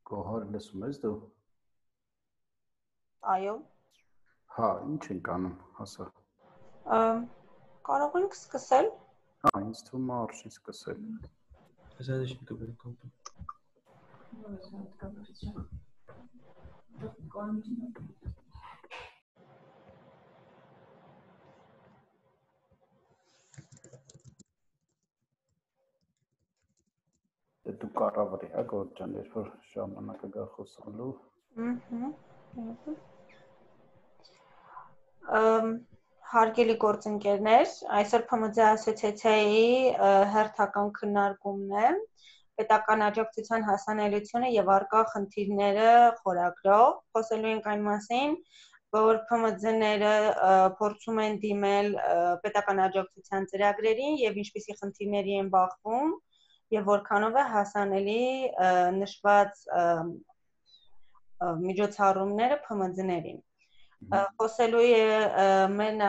Գոհար լսում ես դու։ Այո։ Հա, ինչ ենք անում, հասա։ Կարող ենք սկսել։ Հա, ինձ թվում է արժի սկսել։ Задачник компа. Դու կառավարի, հա, Գորգ ջան, երբ որ ժամանակը գա խոսալու։ Հարգելի գործընկերներ, այսօր ՓՄԶ ասոցիացիայի հերթական քննարկումն է պետական աջակցության հասանելիությունը եւ առկա խնդիրները խորագրով։ Խոսելու ենք այն մասին, որ ՓՄԶ-ները փորձում են դիմել պետական աջակցության ծրագրերին եւ ինչպիսի խնդիրների են բախվում եւ որքանով է հասանելի նշված միջոցառումները ՓՄԶ-ներին։ Խոսելու է մեր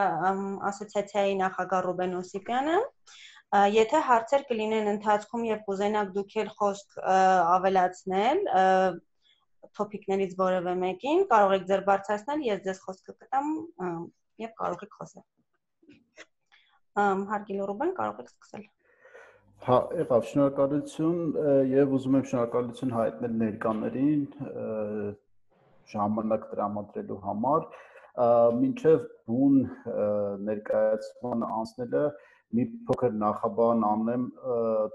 ասոցիացիայի նախագահ Ռուբեն Օսիպյանը։ Եթե հարցեր կլինեն ընթացքում եւ կուզենաք դուք էլ խոսք ավելացնել թոփիկներից որևէ մեկին, կարող եք ձեր բարձրացնել, ես ձեզ խոսքը կտամ եւ կարող եք խոսել։ Հարգելի Ռուբեն, կարող եք սկսել։ Հա, եղավ, շնորհակալություն եւ ուզում եմ շնորհակալություն հայտնել ներկաներին ժամանակ տրամադրելու համար, մինչև բուն ներկայացման անցնելը մի փոքր նախաբան անեմ,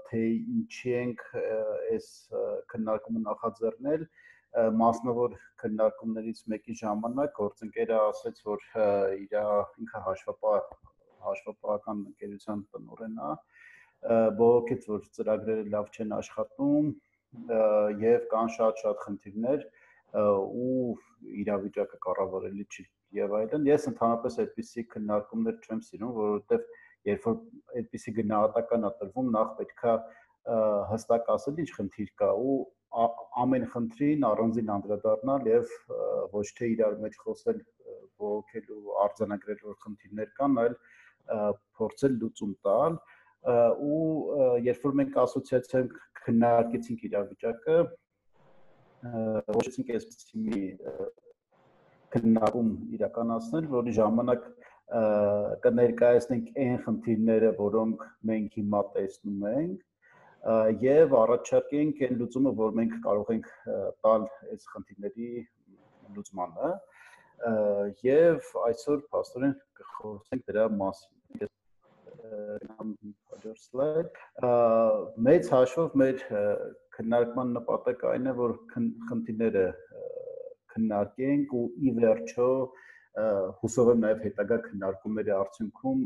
թե ինչի ենք այս քննարկումը նախաձեռնել, մասնավոր քննարկումներից մեկի ժամանակ գործընկերը ասաց, որ ինքը հաշվապահական ընկերության տնօրեն է, բողոքեց, որ ծրագրերը լավ չեն աշխատում եւ կան շատ խնդիրներ ու իրավիճակը կառավարելի չի եւ այլն։ Ես ընդհանրապես այդպիսի քննարկումներ չեմ սիրում, որովհետեւ երբ որ այդպիսի գնահատական է տրվում, նախ պետքա հստակ ասել ինչ խնդիր կա ու ամեն խնդրին առանձին անդրադառնալ եւ ոչ թե իրար մեջ խոսել, բողոքելու, արձանագրել, որ խնդիրներ կան, այլ փորձել լուծում տալ ու երբ որ մենք ասոցիացիայում քննարկեցինք իրավիճակը, որոշեցինք այսպիսի մի քննարկում իրականացնել, որի ժամանակ կներկայացնենք այն խնդիրները, որոնք մենք հիմա տեսնում ենք եւ առաջարկենք այն լուծումը, որ մենք կարող ենք տալ այս խնդիրների լուծմանը եւ այսօր փաստորեն կխոսենք դրա մասին։ Մեծ հաշվով մեր քննարկման նպատակը այն է, որ խնդիրները քննարկենք ու ի վերջո հուսով եմ նաև հետագա քննարկումների արդյունքում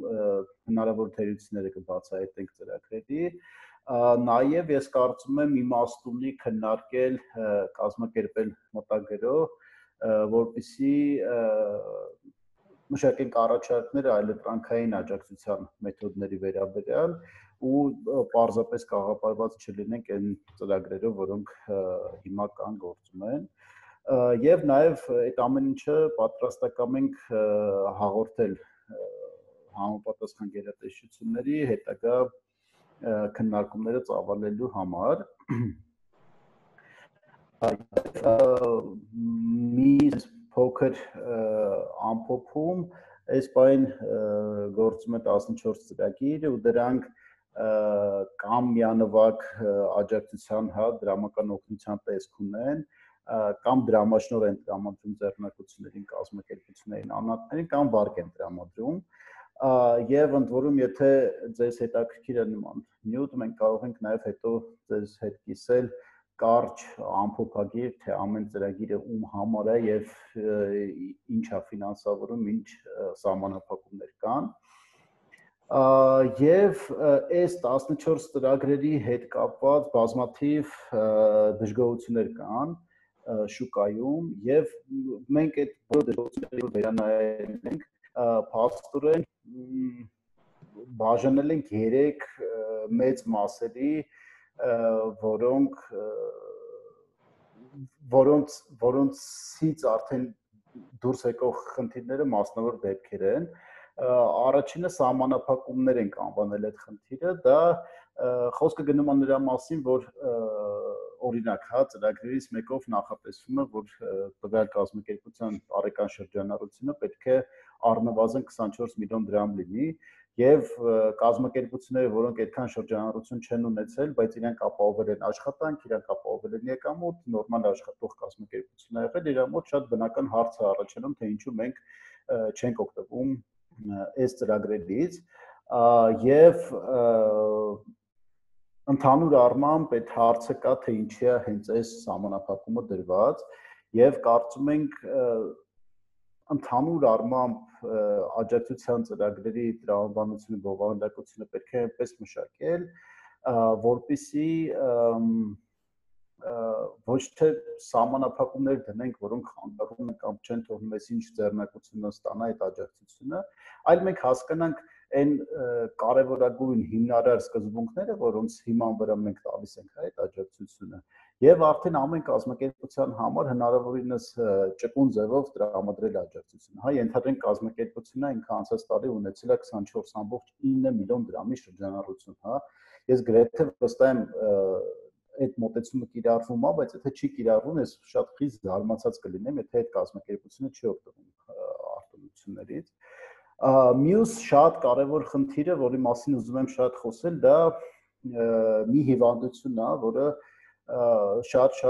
հնարավոր թերությունները կբացահայտենք ծրագրերի, նաև ես կարծում եմ իմաստունի քննարկել, կազմակերպել մտագրով, որպեսզի մշակենք առաջարկները այլընտրանքային աջակցության մեթոդների վերաբերյալ ու պարզապես կաղապարված չլինենք այն ծրագրերով, որոնք հիմա կան գործում են եւ նաեւ այդ ամեն ինչը պատրաստակամ ենք հաղորդել համապատասխան գերատեսչությունների հետագա քննարկումները ծավալելու համար մի փոքր ամփոփում այս բան գործում է 14 ծրագիր ու դրանք կամ միանվագ աջակցության, հա, դրամական օգնության տեսք ունեն, կամ դրամաշնոր են տրամադրում ձեռնարկություններին, կազմակերպություններին, անհատներին, կամ վարկ են տրամադրում եւ ընդ որում եթե ձեզ հետաքրքիր է նման նյութ, մենք կարող ենք նաեւ հետո ձեզ հետ կիսել կարճ ամփոփագիր, թե ամեն ծրագիրը ում համար է եւ ինչ է ֆինանսավորում, ինչ սահմանափակումներ կան եւ այս 14 ծրագրերի հետ կապված բազմաթիվ դժգոհություններ կան շուկայում եւ մենք այդ բոլոր դժգոհությունները վերանայել ենք փաստորեն բաժանել ենք 3 մեծ մասերի որոնցից արդեն դուրս եկող խնդիրները մասնավոր դեպքեր են առաջինը սահմանափակումներ ենք անվանել այդ խնդիրը դա խոսքը գնում է նրա մասին որ օրինակ, հա, ծրագրերից մեկով նախատեսվում է, որ տվյալ կազմակերպության տարեկան շրջանառությունը պետք է առնվազն 24 միլիոն դրամ լինի եւ կազմակերպությունները, որոնք այդքան շրջանառություն չեն ունեցել, բայց իրենք ապահովել են աշխատանք, իրենք ապահովել են եկամուտ, նորմալ աշխատող կազմակերպություն ա եղել, իր մոտ շատ բնական հարց է առաջանում, թե ինչու մենք չենք օգտվում այս ծրագրերից եւ ընդհանուր առմամբ այդ հարցը կա, թե ինչի է հենց այս սահմանափակումը դրված եւ կարծում ենք ընդհանուր առմամբ աջակցության ծրագրերի տրամաբանությունը, բովանդակությունը պետք է այնպես մշակել, որպեսզի ոչ թե սահմանափակումներ դնենք, որոնք խանգարում են կամ չեն թողնում այս ինչ ձեռնարկությունը ստանա այդ աջակցությունը, այլ մենք հասկանանք այն կարևորագույն հիմնարար սկզբունքները, որոնց հիման վրա մենք տալիս ենք այդ աջակցությունը, եւ արդեն ամեն կազմակերպության համար հնարավորինս ճկուն ձևով տրամադրել աջակցությունը։ Հա, ենթադրենք կազմակերպությունը ինքը անցած տարի ունեցել է 24.9 միլիոն դրամի շրջանառություն, հա։ Ես գրեթե վստահ եմ այդ մոտեցումը կիրառվում է, բայց եթե չի կիրառվում, ես շատ խիստ զարմացած կլինեմ, եթե այդ կազմակերպությունը չի օգտվում արտոնություններից։ Մյուս շատ կարևոր խնդիրը, որի մասին ուզում եմ շատ խոսել, դա մի հիվանդություն է, որը շատ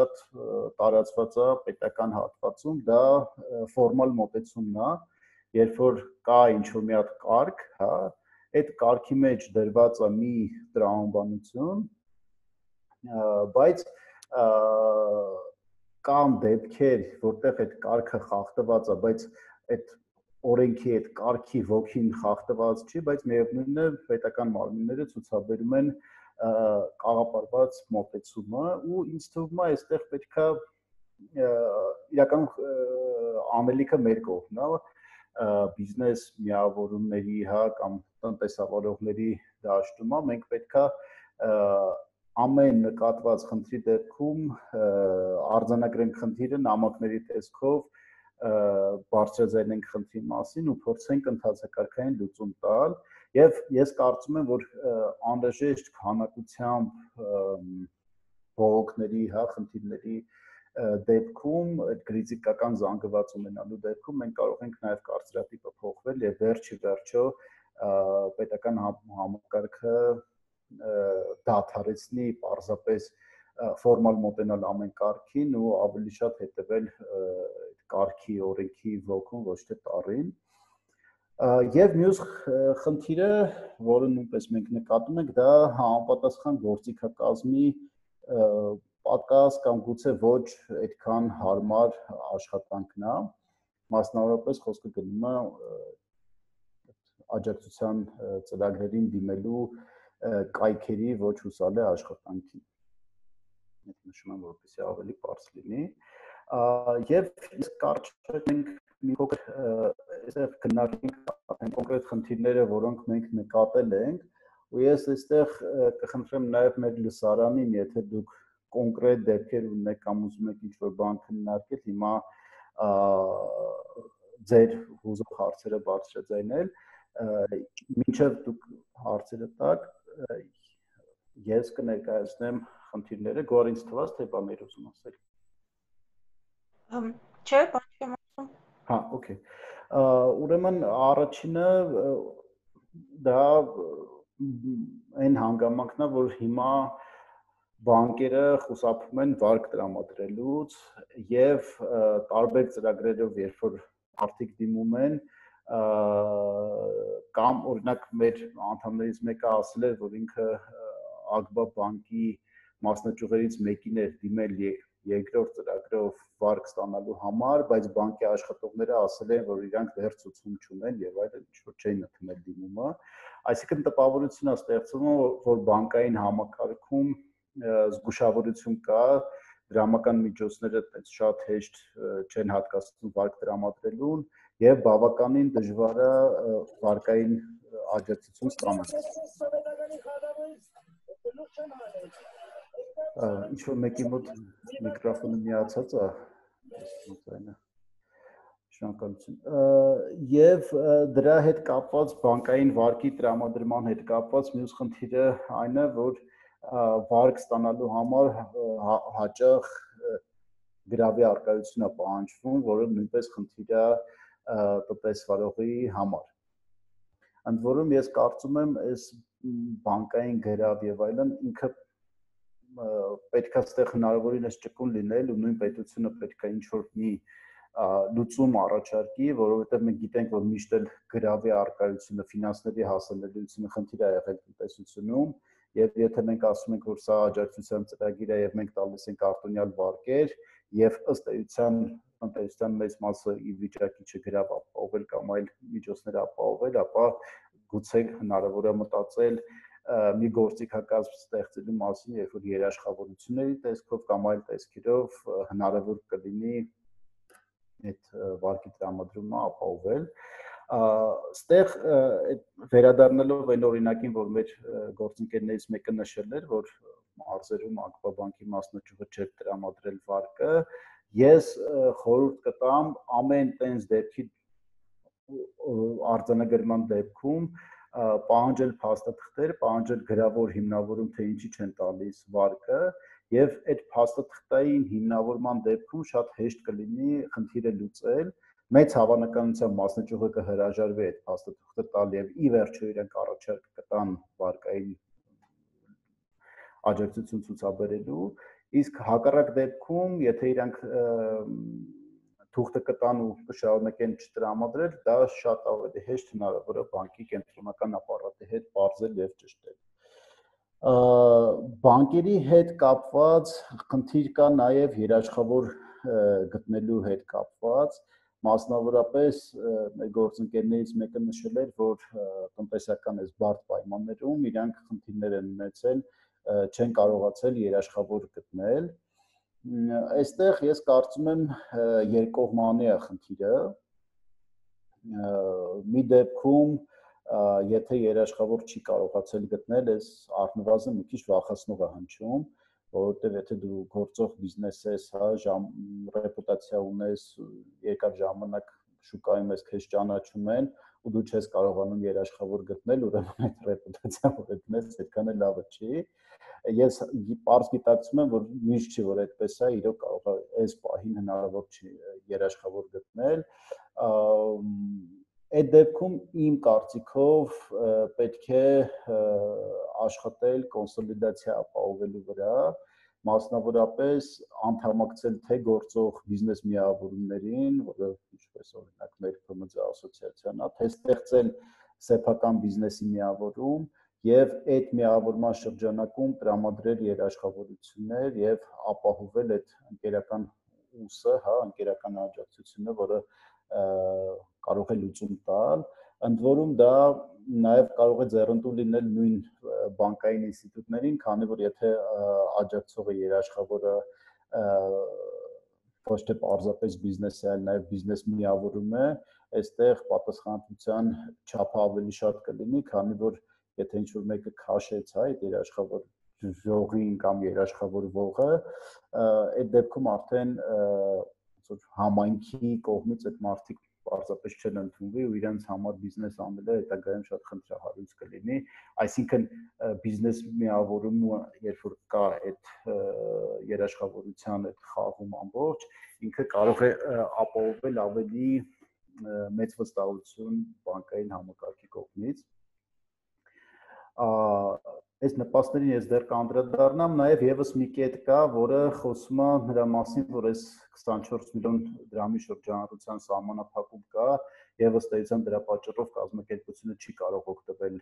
տարածված է պետական հատվածում, դա ֆորմալ մոտեցումն է, երբ որ կա ինչ-որ մի հատ կարգ, հա, այդ կարգի մեջ դրված է մի տրամաբանություն, բայց կան դեպքեր, որտեղ այդ կարգը խախտված է, բայց այդ օրենքի այդ կարգի ոգին խախտված չի, բայց միևնույնն է պետական մարմինները ցուցաբերում են կաղապարված մոտեցումը ու ինձ թվում է այստեղ պետքա իրական անելիքը մեր կողմն է, բիզնես միավորումների, հա, կամ տնտեսավարողների դաշտում է, մենք պետքա ամեն նկատված խնդրի դեպքում արձանագրենք խնդիրը նամակների տեսքով, բարձրաձայնենք խնդրի մասին ու փորձենք ընթացակարգային լուծում տալ եւ ես կարծում եմ որ անհրաժեշտ քանակությամբ բողոքների, հա, խնդիրների դեպքում այդ քրիտիկական զանգված ունենալու դեպքում մենք կարող ենք նաեւ կարծրատիպը փոխվել եւ վերջի վերջո պետական համակարգը դադարեցնի պարզապես ֆորմալ մոտենալ ամեն կարգին ու ավելի շատ հետևել կարգի օրենքի ոգուն, ոչ թե տառին։ Եվ մյուս խնդիրը, որը նույնպես մենք նկատում ենք, դա համապատասխան գործիքակազմի պակաս կամ գուցե ոչ այդքան հարմար աշխատանքն է, մասնավորապես խոսքը գնում է աջակցության ծրագրերին դիմելու կայքերի ոչ հուսալի աշխատանքին։ Այդ նշում եմ, որպեսզի ավելի պարզ լինի։ Եվ իսկ կարճ մենք մի փոքր այստեղ քննարկենք այն կոնկրետ խնդիրները, որոնք մենք նկատել ենք, ու ես այստեղ կխնդրեմ նաև մեր լսարանին, եթե դուք կոնկրետ դեպքեր ունեք կամ ուզում եք ինչ-որ բան քննարկել, հիմա ձեր հուզող հարցերը բարձրաձայնել, մինչև դուք հարցերը տաք, ես կներկայացնեմ խնդիրները, գոհար ինձ թվաց, թե բաներ ուզում ասել։ Չէ, բան չեմ ասում։ Հա, օքեյ։ Ուրեմն առաջինը դա այն հանգամանքն է, որ հիմա բանկերը խուսափում են վարկ տրամադրելուց եւ տարբեր ծրագրերով, երբ որ արդիկ դիմում են, կամ օրինակ մեր անդամներից մեկը ասել էր, որ ինքը Ագբա բանկի մասնաճյուղերից մեկին էր դիմել երկրորդ ծրագրով վարկ ստանալու համար, բայց բանկի աշխատողները ասել են, որ իրանք դեռ ցուցում չունեն եւ այլն, ինչ-որ չէին ընդունել դիմումը։ Այսինքն տպավորություն է ստեղծվում, որ բանկային համակարգում զգուշավորություն կա, դրամական միջոցները այդպես շատ հեշտ չեն հատկացնում վարկ տրամադրելուն եւ բավականին դժվար է վարկային աջակցություն ստանալ։ Ինչ-որ մեկի մոտ միկրոֆոնը միացած է, այնա շնորհակալություն։ Եվ դրա հետ կապված բանկային վարկի տրամադրման հետ կապված մյուս խնդիրը այն է, որ վարկ ստանալու համար հաճախ գրավի արկայությունն է պահանջվում, որը նույնպես խնդիր է տնտեսվարողի համար։ Ընդ որում ես կարծում եմ, այս բանկային գրավ եւ այլն ինքը պետք է այստեղ հնարավորինս ճկուն լինել ու նույն պետությունը պետք է ինչ-որ մի լուծում առաջարկի, որովհետեւ մենք գիտենք, որ միշտ էլ գրավի արկայությունը, ֆինանսների հասանելիությունը խնդիր է եղել տնտեսությունում, եւ եթե մենք ասում ենք, որ սա աջակցության ծրագիր է եւ մենք տալիս ենք արտոնյալ վարկեր եւ ըստ էության տնտեսության մեծ մասը ի վիճակի չէ գրավ ապահովել կամ այլ միջոցներ ապահովել, ապա գուցե հնարավոր է մտածել մի գործիքակազմ ստեղծելու մասին, երբ որ երաշխավորությունների տեսքով կամ այլ տեսքերով հնարավոր կլինի այդ վարկի տրամադրումը ապահովել։ Ստեղ վերադառնալով այն օրինակին, որ մեր գործընկերներից մեկը նշել էր, որ մարզերում Ակվաբանկի մասնաճյուղը չէր տրամադրել վարկը, ես խորհուրդ կտամ ամեն տենց դեպքի արձանագրման դեպքում պահանջել փաստաթղթեր, պահանջել գրավոր հիմնավորում, թե ինչի չեն տալիս վարկը, եւ այդ փաստաթղթային հիմնավորման դեպքում շատ հեշտ կլինի խնդիրը լուծել։ Մեծ հավանականությամբ մասնաճյուղը կհրաժարվի այդ փաստաթղթը տալ եւ ի վերջո իրենք առաջարկ կտան վարկային աջակցություն ցուցաբերելու, իսկ հակառակ դեպքում, եթե իրանք թուղթը կտան ու կշարունակեն չտրամադրել, դա շատ ավելի հեշտ հնարավոր է բանկի կենտրոնական ապարատի հետ բարձել եւ ճշտել։ Բանկերի հետ կապված խնդիր կա նաեւ երաշխավոր գտնելու հետ կապված, մասնավորապես մեր գործընկերներից մեկը նշել էր, որ տնտեսական այս բարդ պայմաններում իրանք խնդիրներ են ունեցել, չեն կարողացել երաշխավոր գտնել։ Այստեղ ես կարծում եմ երկկողմանի է խնդիրը։ Մի դեպքում, եթե երաշխավոր չի կարողացել գտնել, այս առնվազն մի քիչ վախեցնող է հնչում, որովհետև եթե դու գործող բիզնես ես, ռեպուտացիա ունես, երկար ժամանակ շուկայում ես, քեզ ճանաչում են, ու դու չես կարողանում երաշխավոր գտնել, ուրեմն այդ ռեպուտացիան, որ ունես, այդքան էլ լավը չի։ Ես պարզ գիտակցում եմ, որ միշտ չի, որ այդպես է, իրոք կարող է այս պահին հնարավոր չի երաշխավոր գտնել։ Այդ դեպքում իմ կարծիքով պետք է աշխատել կոնսոլիդացիա ապահովելու վրա, մասնավորապես անդամակցել թե գործող բիզնես միավորումներին, որը ինչպես օրինակ մեր ՓՄԶ ասոցիացիան է, թե ստեղծել սեփական բիզնեսի միավորում եւ այդ միավորման շրջանակում տրամադրել երաշխավորություններ եւ ապահովել այդ ընկերական ուսը, ընկերական աջակցությունը, որը կարող է լուծում տալ, ընդ որում դա նաև կարող է ձեռնտու լինել նույն բանկային ինստիտուտներին, քանի որ եթե աջակցողը երաշխավորը ոչ թե պարզապես բիզնես է, այլ նաև բիզնես միավորում է, այստեղ պատասխանատվության չափը ավելի շատ կլինի, քանի որ եթե ինչ-որ մեկը քաշեց, այդ երաշխավորողին կամ երաշխավորվողը, այդ դեպքում արդեն համայնքի կողմից այդ մարդիկ պարզապես չեն ընդունվի ու իրենց համար բիզնես անելը հետագայում շատ խնդրահարույց կլինի, այսինքն բիզնես միավորումը, երբ որ կա այդ երաշխավորության այդ խաղում ամբողջ, ինքը կարող է ապահովել ավելի մեծ վստահություն բանկային համակարգի կողմից։ Այս նպաստներին ես դեռ կանդրադառնամ, նաև եւս մի կետ կա, որը խոսում է նրա մասին, որ այս 24 միլիոն դրամի շրջանառության սահմանափակում կա, եւ ըստ էության դրա պատճառով կազմակերպությունը չի կարող օգտվել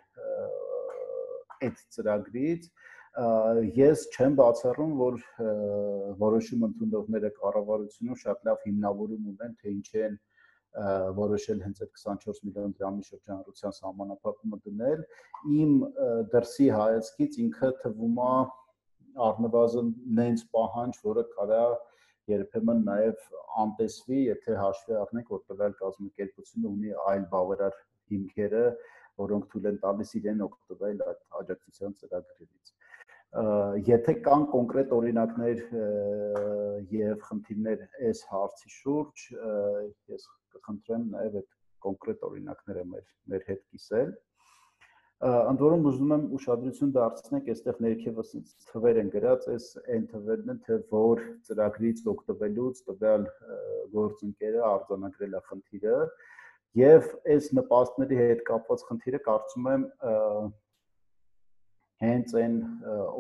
այդ ծրագրից։ Ես չեմ բացառում, որ որոշում ընդունողները կառավարությունում շատ լավ հիմնավորում ունեն, թե ինչ են որոշել հենց այդ 24 միլիոն դրամի շրջանառության սահմանափակումը դնել, իմ դրսի հայացքից ինքը թվում է առնվազն նենց պահանջ, որը կարա երբեմն նաև անտեսվի, եթե հաշվի առնենք, որ տվյալ կազմակերպությունը ունի այլ բավարար հիմքերը, որոնք թույլ են տալիս իրեն օգտվել այդ աջակցության ծրագրերից։ Եթե կան կոնկրետ օրինակներ եւ խնդիրներ այս հարցի շուրջ, ես կխնդրեմ նաեւ այդ կոնկրետ օրինակները մեր հետ կիսել։ Ընդ որում ուզում եմ ուշադրություն դարձնենք, այստեղ ներքևս թվեր են գրած, այս այն թվերն են, թե որ ծրագրից օգտվելուց տվյալ գործընկերը արձանագրել է խնդիրը, եւ այս նպաստների հետ կապված խնդիրը կարծում եմ հենց այն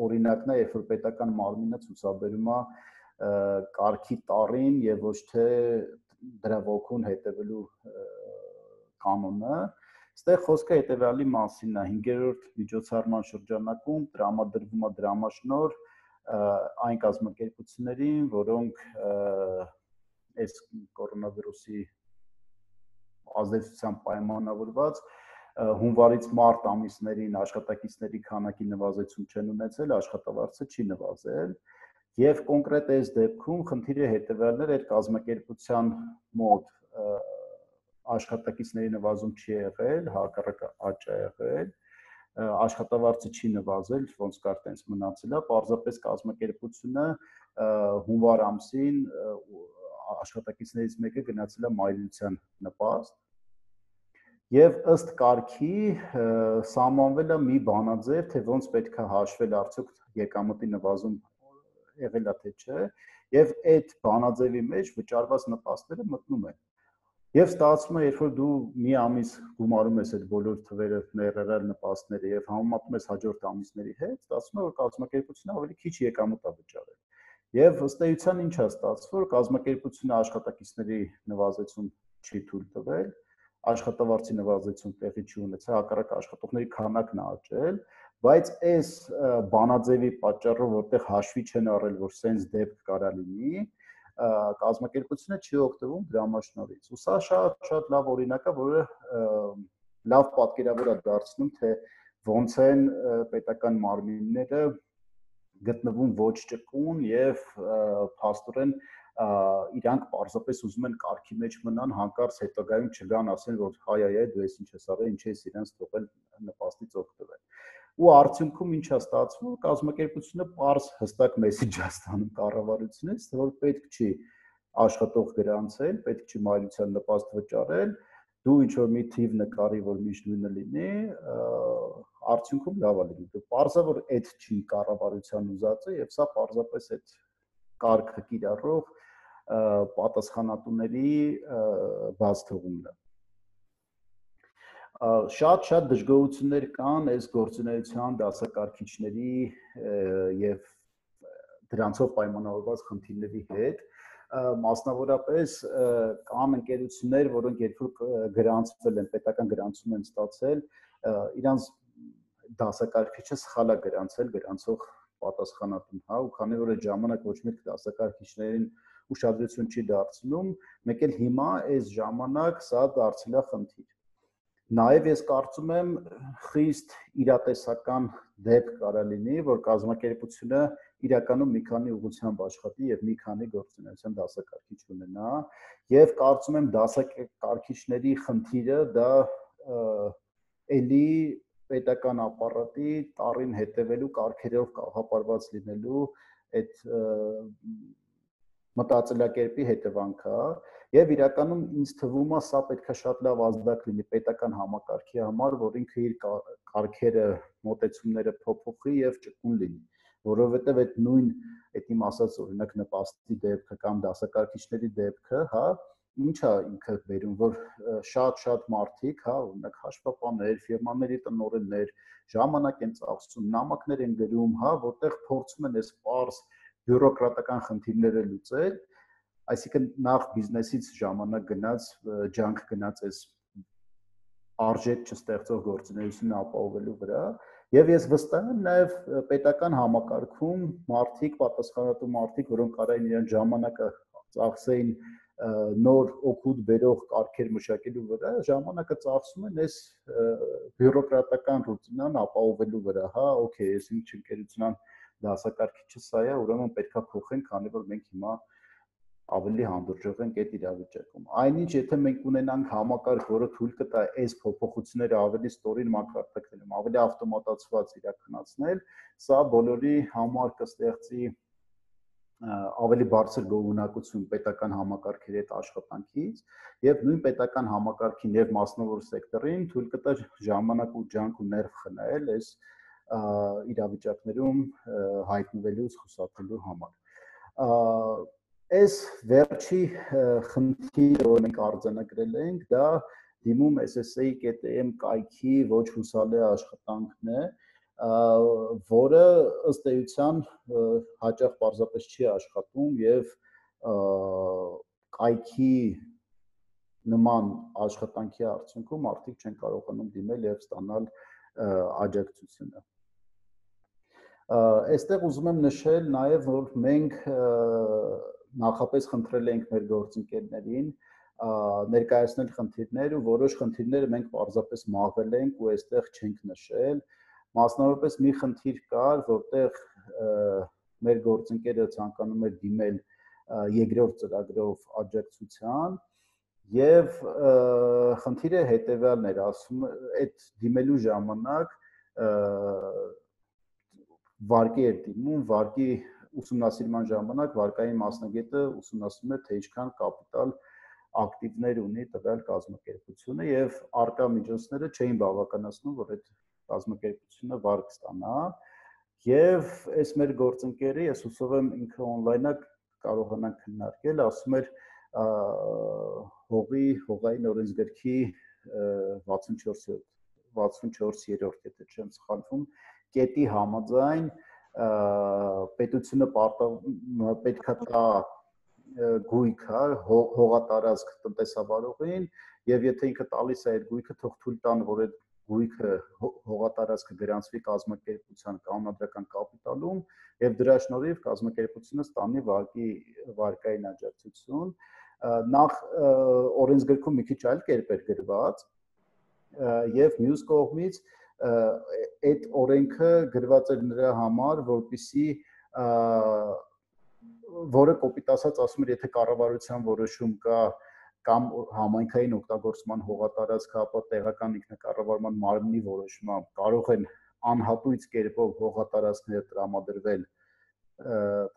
օրինակն է, երբ որ պետական մարմինը ցուցաբերում է կարգի տարին եւ ոչ թե դրա ոգուն հետևելու կանոնը, այստեղ խոսքը հետևյալի մասինն է, 5-րդ միջոցառման շրջանակում տրամադրվում է դրամաշնոր այն կազմակերպություններին, որոնք այս կորոնավիրուսի ազդեցությամբ պայմանավորված հունվարից մարտ ամիսներին աշխատակիցների քանակի նվազեցում չեն ունեցել, աշխատավարձը չի նվազել, եւ կոնկրետ այս դեպքում խնդիրը հետևյալն էր, այդ կազմակերպության մոտ աշխատակիցների նվազում չի եղել, հակառակը աճ է եղել, աշխատավարձը չի նվազել, ոնց կար տենց մնացել է, պարզապես կազմակերպությունը հունվար ամսին աշխատակիցներից մեկը գնացել է մայրության նպաստ եւ ըստ կարգի սահմանվել է մի բանաձև, թե ոնց պետք է հաշվել արդյոք եկամտի նվազում եղել է թե չէ, եւ այդ բանաձևի մեջ վճարված նպաստները մտնում են։ Եվ ստացվում է, երբ որ դու մի ամիս գումարում ես այդ բոլոր թվերը, ներառյալ նպաստները եւ համեմատում ես հաջորդ ամիսների հետ, ստացվում է, որ կազմակերպությունը ավելի քիչ եկամուտ է վճարել։ Եվ ըստ էության ինչ է ստացվում, որ կազմակերպությունը աշխատակիցների նվազեցում չի թույլ տվել, աշխատավարձի նվազեցում տեղի չի ունեցել, հակառակ աշխատողների քանակն է աճել, բայց այս բանաձևի պատճառով, որտեղ հաշվի չեն առել, որ սենց դեպք կարա լինի, կազմակերպությունը չի օգտվում դրամաշնորից։ Ու սա շատ լավ օրինակ է, որը լավ պատկերավոր է դարձնում, թե ոնց են պետական մարմինները գտնվում ոչ ճկուն եւ փաստորեն իրանք պարզապես ուզում են կարգի մեջ մնան, հանկարծ հետագայում չգան ասեն, որ հայ, դու ես ինչ ես արել, ինչ ես իրենց թողել նպաստից օգտվել։ Ու արդյունքում ինչ է ստացվում, կազմակերպությունը պարզ հստակ մեսեջ է ստանում կառավարությունից, որ պետք չի աշխատող գրանցել, պետք չի մայրության նպաստ վճարել, դու ինչ որ մի թիվ նկարի, որ միշտ նույնը լինի, արդյունքում լավ է լինի։ Պարզա որ այդ չի կառավարության ուզածը եւ սա պարզապես այդ կարգը կիրառող պատասխանատուների բաց թողումն է։ Շատ դժգոհություններ կան այս գործունեության դասակարգիչների եւ դրանցով պայմանավորված խնդիրների հետ, մասնավորապես կան ընկերություններ, որոնք երբ որ գրանցվել են, պետական գրանցում են ստացել, իրանց դասակարգիչը սխալ է գրանցել գրանցող պատասխանատուն, հա, ու քանի որ այդ ժամանակ ոչ մեկ դասակարգիչներին ուշադրություն չի դարձնում, մեկ էլ հիմա այս ժամանակ սա դարձել է խնդիր։ Նաև ես կարծում եմ խիստ իրատեսական դեպք կարա լինի, որ կազմակերպությունը իրականում մի քանի ուղղությամբ աշխատի եւ մի քանի գործունեության դասակարգիչ ունենա, եւ կարծում եմ դասակարգիչների խնդիրը դա էլի պետական ապարատի տարին հետևելու կարգերով կաղապարված լինելու այդ մտածելակերպի հետևանք է եւ իրականում ինձ թվում է սա պետք է շատ լավ ազդակ լինի պետական համակարգի համար, որ ինքը իր կարգերը, մոտեցումները փոփոխի եւ ճկուն լինի, որովհետեւ այդ նույն այդ իմ ասած օրինակ նպաստի դեպքը կամ դասակարգիչների դեպքը, հա, ինչ է ինքը վերում, որ շատ մարդիկ, հա, օրինակ հաշվապահներ, ֆիրմաների տնօրեններ ժամանակ են ծախսում, նամակներ են գրում, հա, որտեղ փորձում են այս պարզ բյուրոկրատական խնդիրները լուծել, այսինքն նախ բիզնեսից ժամանակ գնաց, ջանք գնաց այս արժեք չստեղծող գործունեությունը ապահովելու վրա, եւ ես վստահ եմ նաեւ պետական համակարգում մարդիկ, պատասխանատու մարդիկ, որոնք կարային իրեն ժամանակը ծախսեին նոր օգուտ բերող կարգեր մշակելու վրա, ժամանակը ծախսում են այս բյուրոկրատական ռուտինան ապահովելու վրա, հա, օքեյ, ես ինչ ընկերությունան դասակարգիչը սա է, ուրեմն պետքա փոխենք, քանի որ մենք հիմա ավելի հանդուրժող ենք այդ իրավիճակում։ Այնինչ, եթե մենք ունենանք համակարգ, որը թույլ կտա այս փոփոխությունները ավելի ստորին մակարդակներում, ավելի ավտոմատացված իրականացնել, սա բոլորի համար կստեղծի ավելի բարձր գոհունակություն պետական համակարգերի հետ աշխատանքից եւ նույն պետական համակարգին եւ մասնավոր սեկտորին թույլ կտար ժամանակ ու ջանք ու ներվ խնայել այս իրավիճակներում հայտնվելուց խուսափելու համար։ Այս վերջի խնդիրը, որ մենք արձանագրել ենք, դա դիմում SSA.am կայքի ոչ հուսալի աշխատանքն է, որը ըստ էության հաճախ պարզապես չի աշխատում եւ կայքի նման աշխատանքի արդյունքում մարդիկ չեն կարողանում դիմել եւ ստանալ աջակցությունը։ Այստեղ ուզում եմ նշել նաեւ, որ մենք նախապես խնդրել ենք մեր գործընկերներին ներկայացնել խնդիրներ ու որոշ խնդիրները մենք պարզապես մաղել ենք ու այստեղ չենք նշել։ Մասնավորապես մի խնդիր կար, որտեղ մեր գործընկերը ցանկանում էր դիմել երկրորդ ծրագրով աջակցության եւ խնդիրը հետեւյալն էր, ասում այդ դիմելու ժամանակ վարկի էր դիմում, վարկի ուսումնասիրման ժամանակ վարկային մասնագետը ուսումնասիրում էր, թե ինչքան կապիտալ ակտիվներ ունի տվյալ կազմակերպությունը եւ արկա միջոցները չէին բավականացնում, որ այդ կազմակերպությունը վարկ ստանա եւ այս մեր գործընկերը, ես հուսով եմ ինքը on-line-ը կարողանանք քննարկել, ասում էր հողային օրենսգրքի 64-րդ, եթե չեմ սխալվում, կետի համաձայն պետությունը պետք է տա գույք, հողատարածք տնտեսավարողին եւ եթե ինքը տալիս է այդ գույքը, թող թույլ տան, որ այդ գույքը հողատարածքը գրանցվի կազմակերպության կանոնադրական կապիտալում եւ դրա շնորհիվ կազմակերպությունը ստանի վարկային աջակցություն նախ օրենսգրքում մի քիչ այլ կերպ էր գրված եւ մյուս կողմից այդ օրենքը գրված էր նրա համար, որպեսզի որը կոպիտ ասած ասում էր, եթե կառավարության որոշում կա կամ համայնքային օգտագործման հողատարածքը, ապա տեղական ինքնակառավարման մարմնի որոշմամբ կարող են անհատույց կերպով հողատարածքները տրամադրվել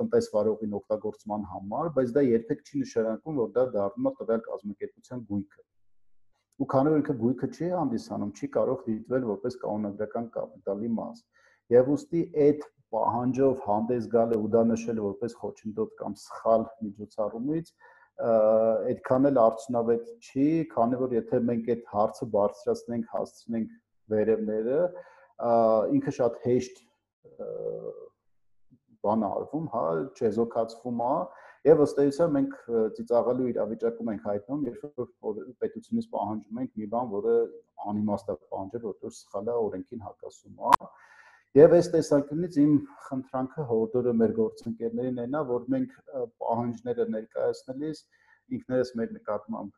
տնտեսվարողին օգտագործման համար, բայց դա երբեք չի նշանակում, որ դա դառնում է տվյալ կազմակերպության գույքը։ Ու քանի որ ինքը գույքը չի հանդիսանում, չի կարող դիտվել որպես կանոնադրական կապիտալի մաս։ Եվ ուստի այդ պահանջով հանդես գալը ու դա նշելը որպես խոչընդոտ կամ սխալ միջոցառումից այդքան էլ արդյունավետ չի, քանի որ եթե մենք այդ հարցը բարձրացնենք, հասցնենք վերևները, ինքը շատ հեշտ բան արվում, հա, չեզոքացվում է, եւ ըստ էության մենք ծիծաղալու իրավիճակում ենք հայտնվում, երբ որ պետությունից պահանջում ենք մի բան, որը անիմաստ է պահանջել, որտեղ սխալ է, օրենքին հակասում է։ Եվ այս տեսանկյունից իմ խնդրանքը հորդորը մեր գործընկերներին այն է, որ մենք պահանջները ներկայացնելիս ինքներս մեր նկատմամբ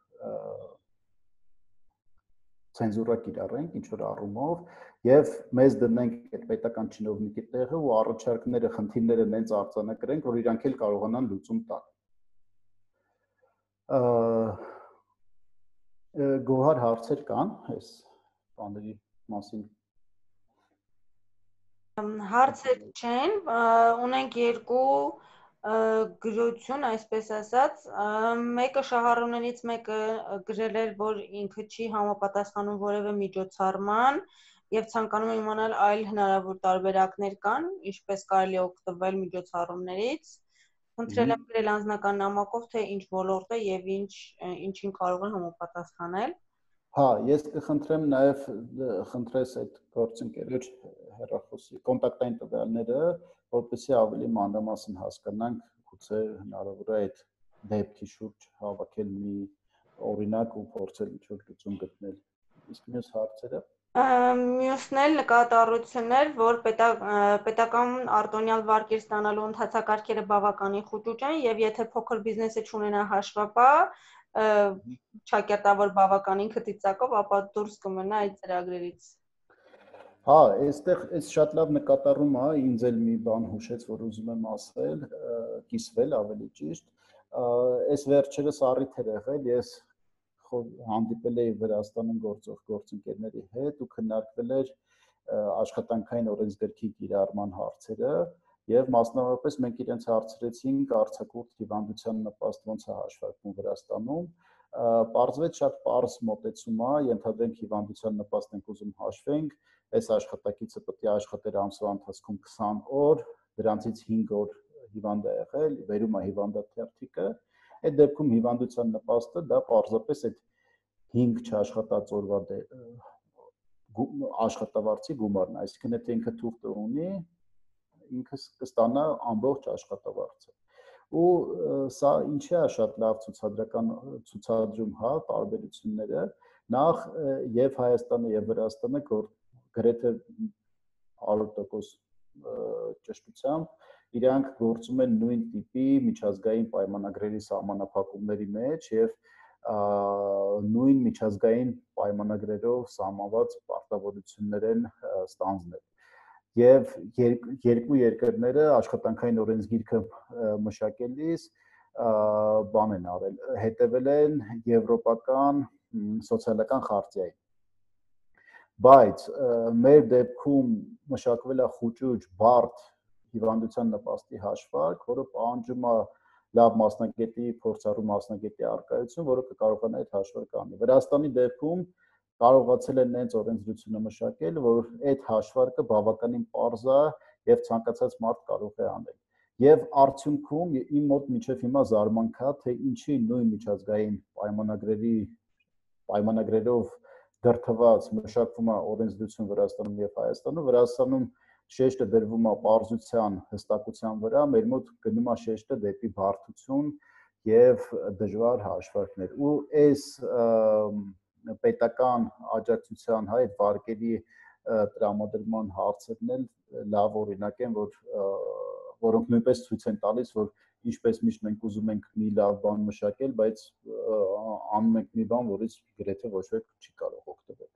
ցենզուրա կիրառենք ինչ որ առումով եւ մեզ դնենք այդ պետական чиновники տեղը ու առաջարկները, խնդիրները նենց արձանագրենք, որ իրանք էլ կարողանան լուծում տալ։ Գոհար հարցեր կան այս բաների մասին։ Հարցեր չեն, ունենք երկու գրություն, այսպես ասած, մեկը Շահառուներից մեկը գրել էր, որ ինքը չի համապատասխանում որևէ միջոցառման եւ ցանկանում է իմանալ այլ հնարավոր տարբերակներ կան, ինչպես կարելի է օգտվել միջոցառումներից։ Խնդրել եմ գրել անձնական նամակով, թե ինչ ոլորտ է եւ ինչին կարող է համապատասխանել։ Հա, ես կխնդրեմ նաև խնդրես այդ գործընկերոջ հեռախոսի կոնտակտային տվյալները, որպեսզի ավելի մանրամասն հասկանանք, գուցե հնարավոր է այդ դեպքի շուրջ հավաքել մի օրինակ ու փորձել ինչ-որ լուծում գտնել։ Իսկ մյուս հարցերը։ Մյուսն էլ նկատառություններ, որ պետական արտոնյալ վարկեր ստանալու ընթացակարգերը բավականին խուճուճ են եւ եթե փոքր բիզնեսը չունենա հաշվապահ, ճակերտավոր բավականին քտիծակով, ապա դուրս կմնա այդ ծրագրերից։ Հա, այստեղ այս շատ լավ նկատառում է, ինձ էլ մի բան հուշեց, որ ուզում եմ ասել, կիսվել ավելի ճիշտ։ Այս վերջերս առիթ էր եղել, ես հանդիպել էի Վրաստանում գործող գործընկերների հետ ու քննարկվել էր աշխատանքային օրենսգրքի կիրառման հարցերը Եվ մասնավորապես մենք իրենց հարցրեցինք արձակուրդ հիվանդության նպաստ ոնց է հաշվարկվում Վրաստանում, պարզվեց շատ պարզ մոտեցում է, ենթադրենք հիվանդության նպաստ ենք ուզում հաշվենք, այս աշխատակիցը պետք է աշխատեր ամսվա ընթացքում 20 օր, դրանցից 5 օր հիվանդ է եղել, վերում է հիվանդաթերթիկը, այդ դեպքում հիվանդության նպաստը դա պարզապես այդ 5 չաշխատած օրվա աշխատավարձի գումարն է, այսինքն եթե ինքը թուղթը ունի, ինքը կստանա ամբողջ աշխատավարձը։ Ու սա ինչի է շատ լավ ցուցադրում, հա, տարբերությունները, նախ եւ Հայաստանը եւ Վրաստանը գրեթե 100% ճշտությամբ իրանք գործում են նույն տիպի միջազգային պայմանագրերի սահմանափակումների մեջ եւ նույն միջազգային պայմանագրերով սահմանված պարտավորություններ են ստանձնել։ Եվ երկու երկրները աշխատանքային օրենսգիրքը մշակելիս բան են արել, հետևել են եվրոպական սոցիալական խարտիային։ Բայց մեր դեպքում մշակվել է խուճուճ բարդ հիվանդության նպաստի հաշվարկ, որը պահանջում է լավ մասնագետի, փորձառու մասնագետի առկայություն, որը կկարողանա այդ հաշվարկը անի։ Վրաստանի դեպքում կարողացել են նենց օրենսդրությունը մշակել, որ այդ հաշվարկը բավականին պարզ է եւ ցանկացած մարդ կարող է անել։ Եվ արդյունքում իմ մոտ մինչև հիմա զարմանք է, թե ինչի նույն միջազգային պայմանագրերով դրդված մշակվում է օրենսդրություն Վրաստանում եւ Հայաստանում, Վրաստանում շեշտը դրվում է պարզության, հստակության վրա, մեր մոտ գնում է շեշտը դեպի բարդություն եւ դժվար հաշվարկներ։ Ու այս պետական աջակցության այդ վարկերի տրամադրման հարցերն էլ լավ օրինակ են, որոնք նույնպես ցույց են տալիս, որ ինչպես միշտ մենք ուզում ենք մի լավ բան մշակել, բայց անում ենք մի բան, որից գրեթե ոչ ոք չի կարող օգտվել։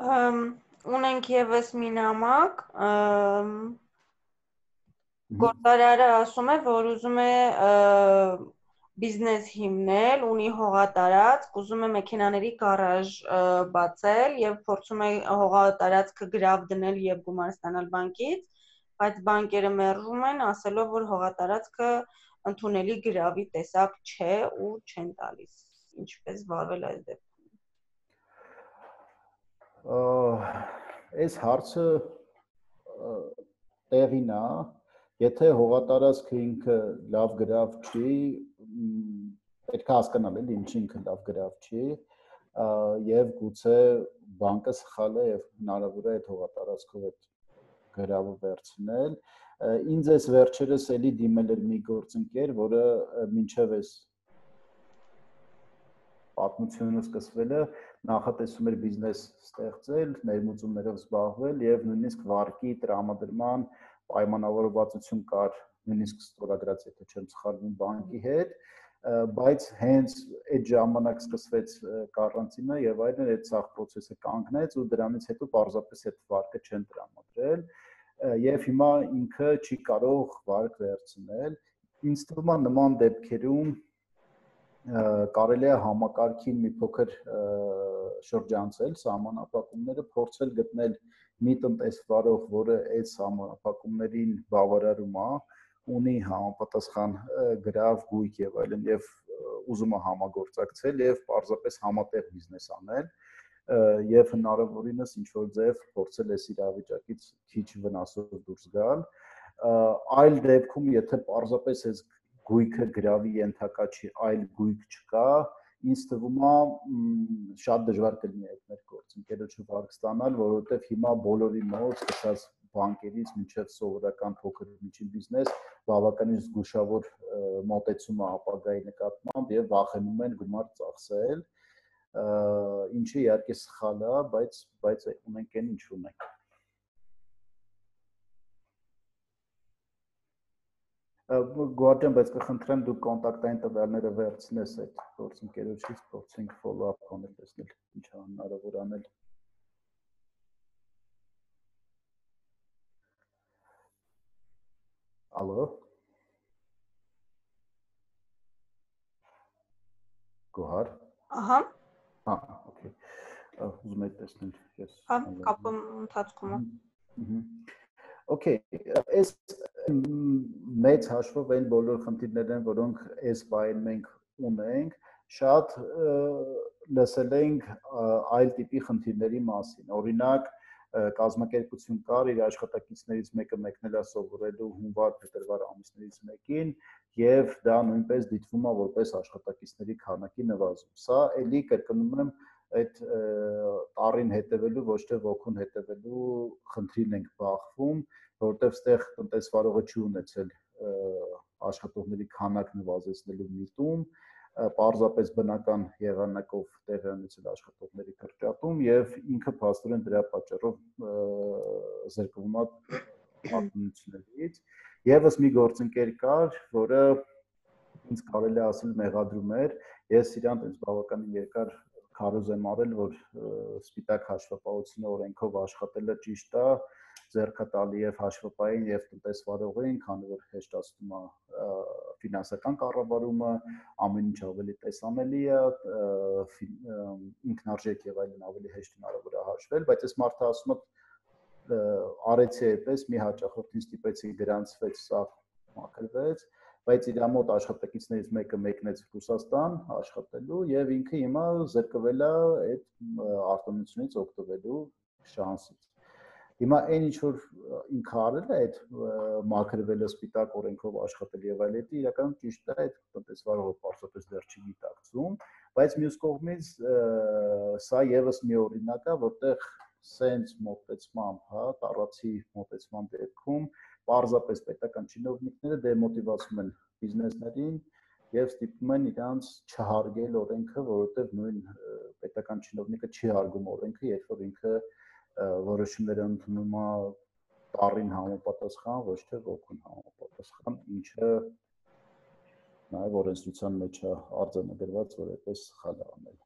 Ունենք եւս մի նամակ, գործարարը ասում է, որ ուզում է բիզնես հիմնել, ունի հողատարածք, ուզում է մեքենաների գարաժ բացել եւ փորձում է հողատարածքը գրավ դնել եւ գումար ստանալ բանկից, բայց բանկերը մերժում են, ասելով, որ հողատարածքը ընդունելի գրավի տեսակ չէ ու չեն տալիս։ Ինչպես վարվել այս դեպքում։ Այս հարցը տեղին է, եթե հողատարածքը ինքը լավ գրավ չի, պետք է հասկանալ էլի ինչ ինքը լավ գրավ չի, եւ գուցե բանկը սխալ է եւ հնարավոր է այդ հողատարածքով այդ գրավը վերցնել։ Ինձ էս վերջերս էլի դիմել էր մի գործընկեր, որը մինչև էս պատմությունը սկսվելը նախատեսում էր բիզնես ստեղծել, ներմուծումներով զբաղվել եւ նույնիսկ վարկի տրամադրման պայմանավորվածություն կար, նույնիսկ ստորագրած, եթե չեմ սխալվում, բանկի հետ, բայց հենց այդ ժամանակ սկսվեց կարանտինը եւ այլն, այդ սաղ process-ը կանգնեց ու դրանից հետո պարզապես այդ վարկը չեն տրամադրել եւ հիմա ինքը չի կարող վարկ վերցնել։ Ինձ թվում է նման դեպքերում կարելի է համակարգին մի փոքր շրջանցել սահմանափակումները, փորձել գտնել մի տնտեսվարող, որը այդ սահմանափակումներին բավարարում է, ունի համապատասխան գրավ, գույք եւ այլն եւ ուզում է համագործակցել եւ պարզապես համատեղ բիզնես անել եւ հնարավորինս ինչ որ ձև փորձել այս իրավիճակից քիչ վնասով դուրս գալ։ Այլ դեպքում, եթե պարզապես այս գույքը գրավի ենթակա չի, այլ գույք չկա, ինձ թվում է շատ դժվար կլինի այդ մեր գործընկերոջը վարկ ստանալ, որովհետև հիմա բոլորի մոտ սկսած բանկերից մինչև սովորական փոքր ու միջին բիզնես բավականին զգուշավոր մոտեցում է ապագայի նկատմամբ եւ վախենում են գումար ծախսել, ինչը իհարկե սխալ է, բայց ունենք այն ինչ ունենք։ Գոհարդյան, բայց կխնդրեմ դուք կոնտակտային տվյալները վերցնես այդ գործընկերոջից, փորձենք follow-up անել, տեսնել ինչ է հնարավոր անել։ Ալո։ Գոհար։ Ահա։ Հա, օքեյ։ ուզում եք տեսնել, ես։ Հա, կապը ընթացքում է։ Okay, այս մեծ հաշվով այն բոլոր խնդիրներն են, որոնք այս բային մենք ունենք, շատ լսել ենք այլ տիպի խնդիրների մասին։ Օրինակ, կազմակերպություն կար իր աշխատակիցներից մեկը մեկնել է սովորելու հունվար-փետրվար ամիսներից մեկին, եւ դա նույնպես դիտվում է որպես աշխատակիցների քանակի նվազում։ Սա էլի կրկնում եմ այդ տարին հետևելու ոչ թե ոգուն հետևելու խնդրին ենք բախվում, որովհետև ստեղ տնտեսվարողը չի ունեցել աշխատողների քանակ նվազեցնելու միտում, պարզապես բնական եղանակով տեղի ունեցել աշխատողների կրճատում եւ ինքը փաստորեն դրա պատճառով զրկվում է արտոնություններից։ Եվս մի գործընկեր կար, որը ինձ կարելի ասել մեղադրում էր, ես իրան այնպես բավականին երկար քարոզ եմ արել, որ սպիտակ հաշվապահությունը օրենքով աշխատելը ճիշտ է, ձեռքը տալի եւ հաշվապահին եւ տնտեսվարողին, քանի որ հեշտացնում է ֆինանսական կառավարումը, ամեն ինչ ավելի տեսանելի է, ինքնարժեք եւ այլն ավելի հեշտ հնարավոր է հաշվել, բայց այս մարդը ասում է արեցի այդպես, մի հաճախորդին ստիպեցի գրանցվեց, սա մաքրվեց, բայց իր մոտ աշխատակիցներից մեկը մեկնեց Ռուսաստան աշխատելու եւ ինքը հիմա զրկվել է այդ արտոնությունից օգտվելու շանսից։ Հիմա այն ինչ որ ինքը արել է այդ մաքրվելը սպիտակ օրենքով աշխատել եւ այլն, դա իրականում ճիշտ է, այդ տնտեսվարողը պարզապես դեռ չի գիտակցում, բայց մյուս կողմից սա եւս մի օրինակ է, որտեղ սենց մոտեցմամբ, հա, տարածի մոտեցման դեպքում պարզապես պետական чиновникները դեմոտիվացում են բիզնեսներին եւ ստիպում են իրանց չհարգել օրենքը, որովհետեւ նույն պետական чиновникը չի հարգում օրենքը, երբ որ ինքը որոշումներ ընդունում է տարին համապատասխան, ոչ թե ոգուն համապատասխան, ինչը նաեւ օրենսդրության մեջ է արձանագրված, որ այդպես սխալ է անել։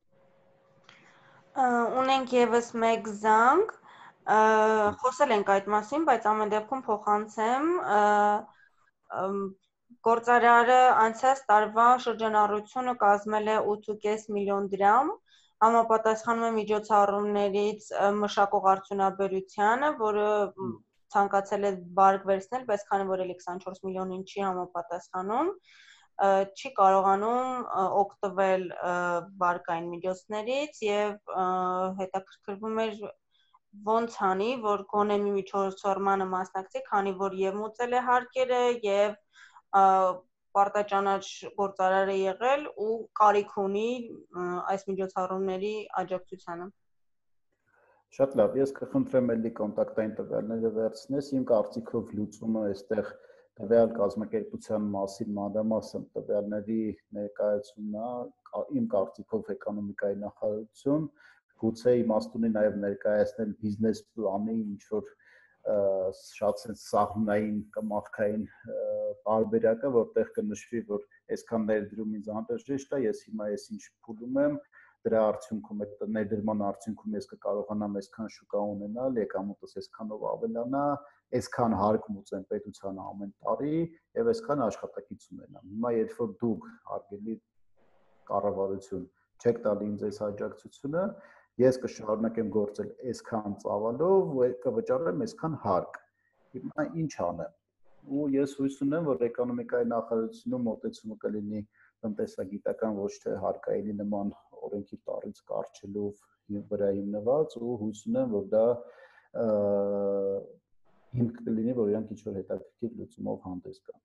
Ունենք եւս մեկ զանգ, խոսել ենք այդ մասին, բայց ամեն դեպքում փոխանցեմ, գործարարը անցած տարվա շրջանառությունը կազմել է 8.5 միլիոն դրամ, համապատասխանում է միջոցառումներից մշակող արդյունաբերությանը, որը ցանկացել է բարկ վերցնել, բայց քանի որ էլի 24 միլիոնին չի համապատասխանում, չի կարողանում օգտվել բարկային միջոցներից եւ հետաքրքրվում էր ոնց անի, որ գոնե մի միջոցառմանը մասնակցի, քանի որ եւ մուծել է հարկերը եւ պարտաճանաչ գործարար է եղել ու կարիք ունի այս միջոցառումների աջակցությանը։ Շատ լավ, ես կխնդրեմ էլի կոնտակտային տվյալները վերցնես, իմ կարծիքով լուծումը այստեղ տվյալ կազմակերպության մասին մանրամասն տվյալների ներկայացումն է, իմ կարծիքով էկոնոմիկայի նախարարություն, գուցե իմաստ ունի նաև ներկայացնել բիզնես պլանի, ինչ որ շատ սահմանային կամախքային տարբերակը, որտեղ կնշվի, որ այսքան ներդրում ինձ անհրաժեշտ է, ես հիմա այս ինչ փուլում եմ, դրա արդյունքում այդ ներդրման արդյունքում ես կկարողանամ այսքան շուկա ունենալ, եկամուտս այսքանով ավելանա, այսքան հարկ մուծեմ պետությանը ամեն տարի եւ այսքան աշխատակից ունենամ։ Հիմա երբ որ դուք հարգելի կառավարություն չեք տալի ինձ այս աջակցությունը, ես կշարունակեմ գործել այսքան ծավալով ու կվճարեմ այսքան հարկ։ Հիմա ինչ անեմ։ Ու ես հույս ունեմ, որ էկոնոմիկայի նախարարությունում մոտեցումը կլինի տնտեսագիտական ոչ թե հարկայինի նման օրենքի տարից կարճելով վրա հիմնված ու հույս ունեմ, որ դա հիմք կլինի, որ իրանք ինչ-որ հետաքրքիր լուծումով հանդես գան։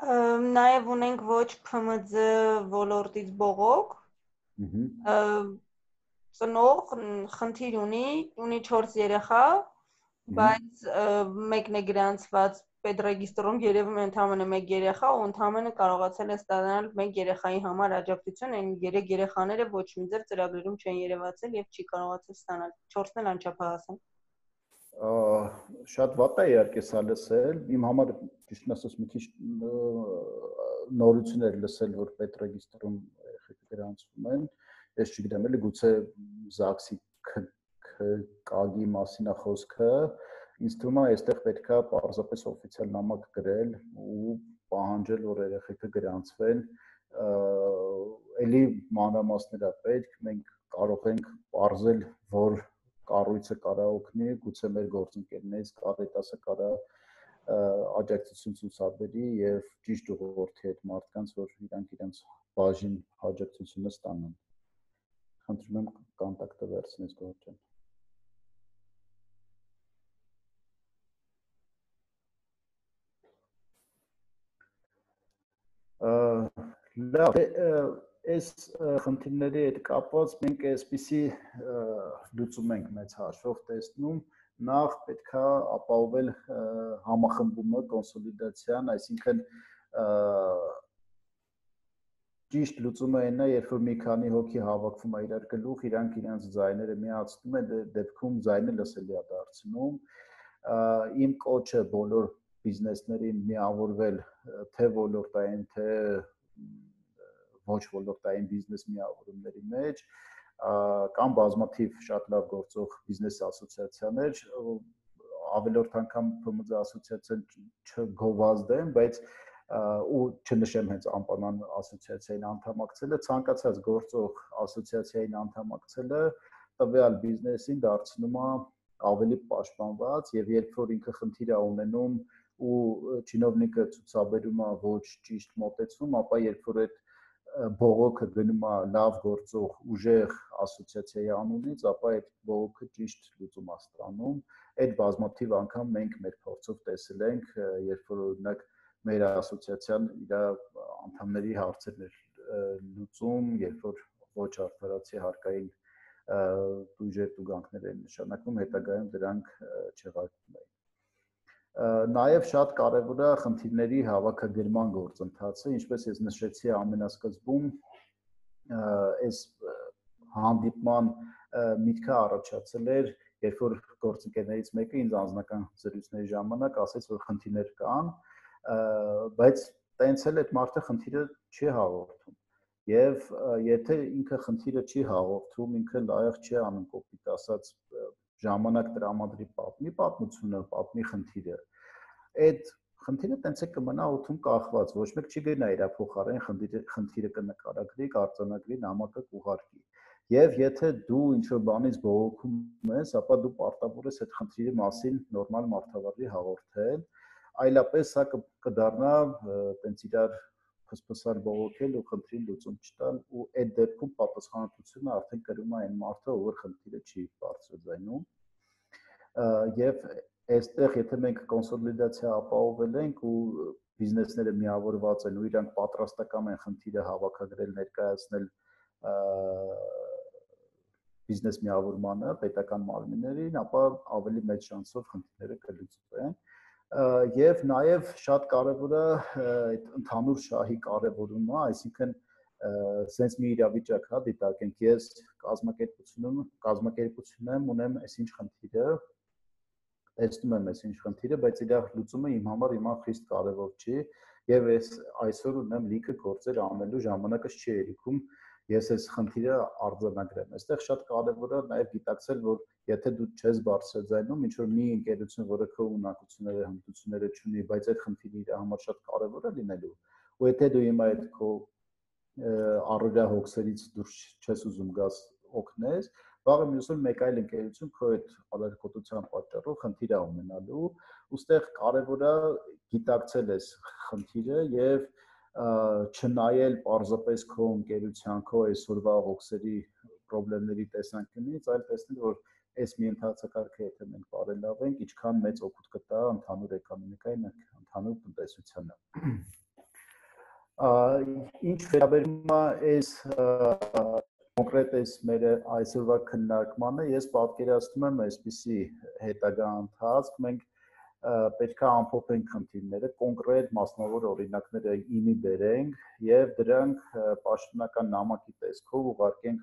Նաև ունենք ոչ ՓՄԶ ոլորտից բողոք, ծնող խնդիր ունի 4 երեխա, բայց մեկն է գրանցված պետրեգիստրում երևում է ընդամենը 1 երեխա ու ընդամենը կարողացել է ստանալ 1 երեխայի համար աջակցություն, այն 3 երեխաները ոչ մի ձև ծրագրերում չեն երևացել եւ չի կարողացել ստանալ, 4-ն էլ անչափահաս են։ Շատ վատ է իհարկե սա լսել, իմ համար ճիշտն ասած մի քիչ նորություն էր լսել, որ պետրեգիստրում երեխեքը գրանցվում են, ես չգիտեմ, էլի գուցե ԶԱԳՍ-ի կագի մասին է խոսքը, ինձ թվում է այստեղ պետք է պարզապես օֆիցիալ նամակ գրել ու պահանջել, որ երեխեքը գրանցվեն, էլի մանրամասներ է պետք, մենք կարող ենք բարձել, որ կառույցը կարա օգնի, գուցե մեր գործընկերներից Caritas-ը կարա աջակցություն ցուցաբերի եւ ճիշտ ուղղորդի այդ մարդկանց, որ իրանք իրենց բաժին աջակցությունը ստանան։ Խնդրում եմ կոնտակտը վերցնես Գորգ ջան։ Լավ, այս խնդիրների հետ կապված մենք այսպիսի լուծում ենք մեծ հաշվով տեսնում, նախ պետքա ապահովել համախմբումը, կոնսոլիդացիան, այսինքն ճիշտ լուծումը այնն է, երբ որ մի քանի հոգի հավաքվում է իրար գլուխ, իրանք իրենց ձայները միացնում են, դեպքում ձայնը լսելի է դարձնում։ Իմ կոչը բոլոր բիզնեսներին միավորվել թե ոլորտային, թե ոչ ոլորտային բիզնես միավորումների մեջ, կամ բազմաթիվ շատ լավ գործող բիզնես ասոցիացիաներ, ավելորդ անգամ ՓՄԶ ասոցիացիան չգովազդեմ, բայց ու չնշեմ հենց Ամպանան ասոցիացիային անդամակցելը, ցանկացած գործող ասոցիացիային անդամակցելը տվյալ բիզնեսին դարձնում է ավելի պաշտպանված եւ երբ որ ինքը խնդիր է ունենում ու չինովնիկը ցուցաբերում է ոչ ճիշտ մոտեցում, ապա երբ որ այդ բողոքը գնում է լավ գործող ուժեղ ասոցիացիայի անունից, ապա այդ բողոքը ճիշտ լուծում է ստանում։ Այդ բազմաթիվ անգամ մենք մեր փորձով տեսել ենք, երբ որ օրինակ մեր ասոցիացիան իր անդամների հարցեր լուծում, երբ որ ոչ արդարացի հարկային դույժեր տուգանքներ են նշանակում, հետագայում դրանք չեղարկվում են։ Նաև շատ կարևոր է խնդիրների հավաքագրման գործընթացը, ինչպես ես նշեցի ամենասկզբում, այս հանդիպման միտքը առաջացել էր, երբ որ գործընկերներից մեկը ինձ անձնական զրույցների ժամանակ ասեց, որ խնդիրներ կան, բայց տենց էլ այդ մարդը խնդիրը չի հաղորդում։ Եվ եթե ինքը խնդիրը չի հաղորդում, ինքը լայեղ չի անում, կոպիտ ասած, ժամանակ տրամադրի պատմի պատմությունը, պատմի խնդիրը, այդ խնդիրը տենց է կմնա օդում կախված, ոչ մեկ չի գնա իր փոխարեն խնդիրը կնկարագրի, կարձանագրի, նամակը կուղարկի։ Եվ եթե դու ինչ-որ բանից բողոքում ես, ապա դու պարտավոր ես այդ խնդիրի մասին նորմալ մարդավարի հաղորդել, այլապես սա կդառնա տենց իրար փսփսալ բողոքել ու խնդրի լուծում չտալ ու այդ դեպքում պատասխանատվությունը արդեն կրում է այն մարդը, ով խնդիրը չի բարձրաձայնում։ Եվ այստեղ եթե մենք կոնսոլիդացիա ապահովել ենք ու բիզնեսները միավորված են ու իրանք պատրաստական են խնդիրը հավաքագրել, ներկայացնել բիզնես միավորմանը, պետական մարմիններին, ապա ավելի մեծ շանսով խնդիրները կլուծվեն։ Եվ նաև շատ կարևոր է այդ ընդհանուր շահի կարևորումը, այսինքն sense մի իրավիճակ հա դիտարկենք, ես կազմակերպություն եմ, ունեմ այսինչ խնդիրը, տեսնում եմ այսինչ խնդիրը, բայց իր լուծումը իմ համար հիմա խիստ կարևոր չի եւ այսօր ունեմ լիքը գործեր անելու ժամանակս չի երիքում ես այս խնդիրը արձանագրեմ։ Այստեղ շատ կարևոր է նաև գիտակցել, որ եթե դու չես բարձրաձայնում, ինչ որ մի ընկերություն, որը քո ունակությունները, հմտությունները չունի, բայց այդ խնդիրը իր համար շատ կարևոր է լինելու, ու եթե դու հիմա այդ քո առօրյա հոգսերից դուրս չես ուզում գաս օգնես, վաղը մյուս օր մեկ այլ ընկերություն քո այդ ալերգոտության պատճառով խնդիր է ունենալու, ուստեղ կարևոր է գիտակցել այս խնդիրը եւ չնայել պարզապես քո ընկերության, քո այսօրվա հոգսերի խնդիրների տեսանկյունից, այլ տեսնել, որ այս մի ընթացակարգը եթե մենք բարելավենք, ինչքան մեծ օգուտ կտա ընդհանուր էկոնոմիկային, ընդհանուր տնտեսությանը։ Ինչ վերաբերում է այս կոնկրետ այս մեր այսօրվա քննարկմանը, ես պատկերացնում եմ այսպիսի հետագա ընթացք, մենք պետք է ամփոփենք խնդիրները, կոնկրետ մասնավոր օրինակները իմի բերենք եւ դրանք պաշտոնական նամակի տեսքով ուղարկենք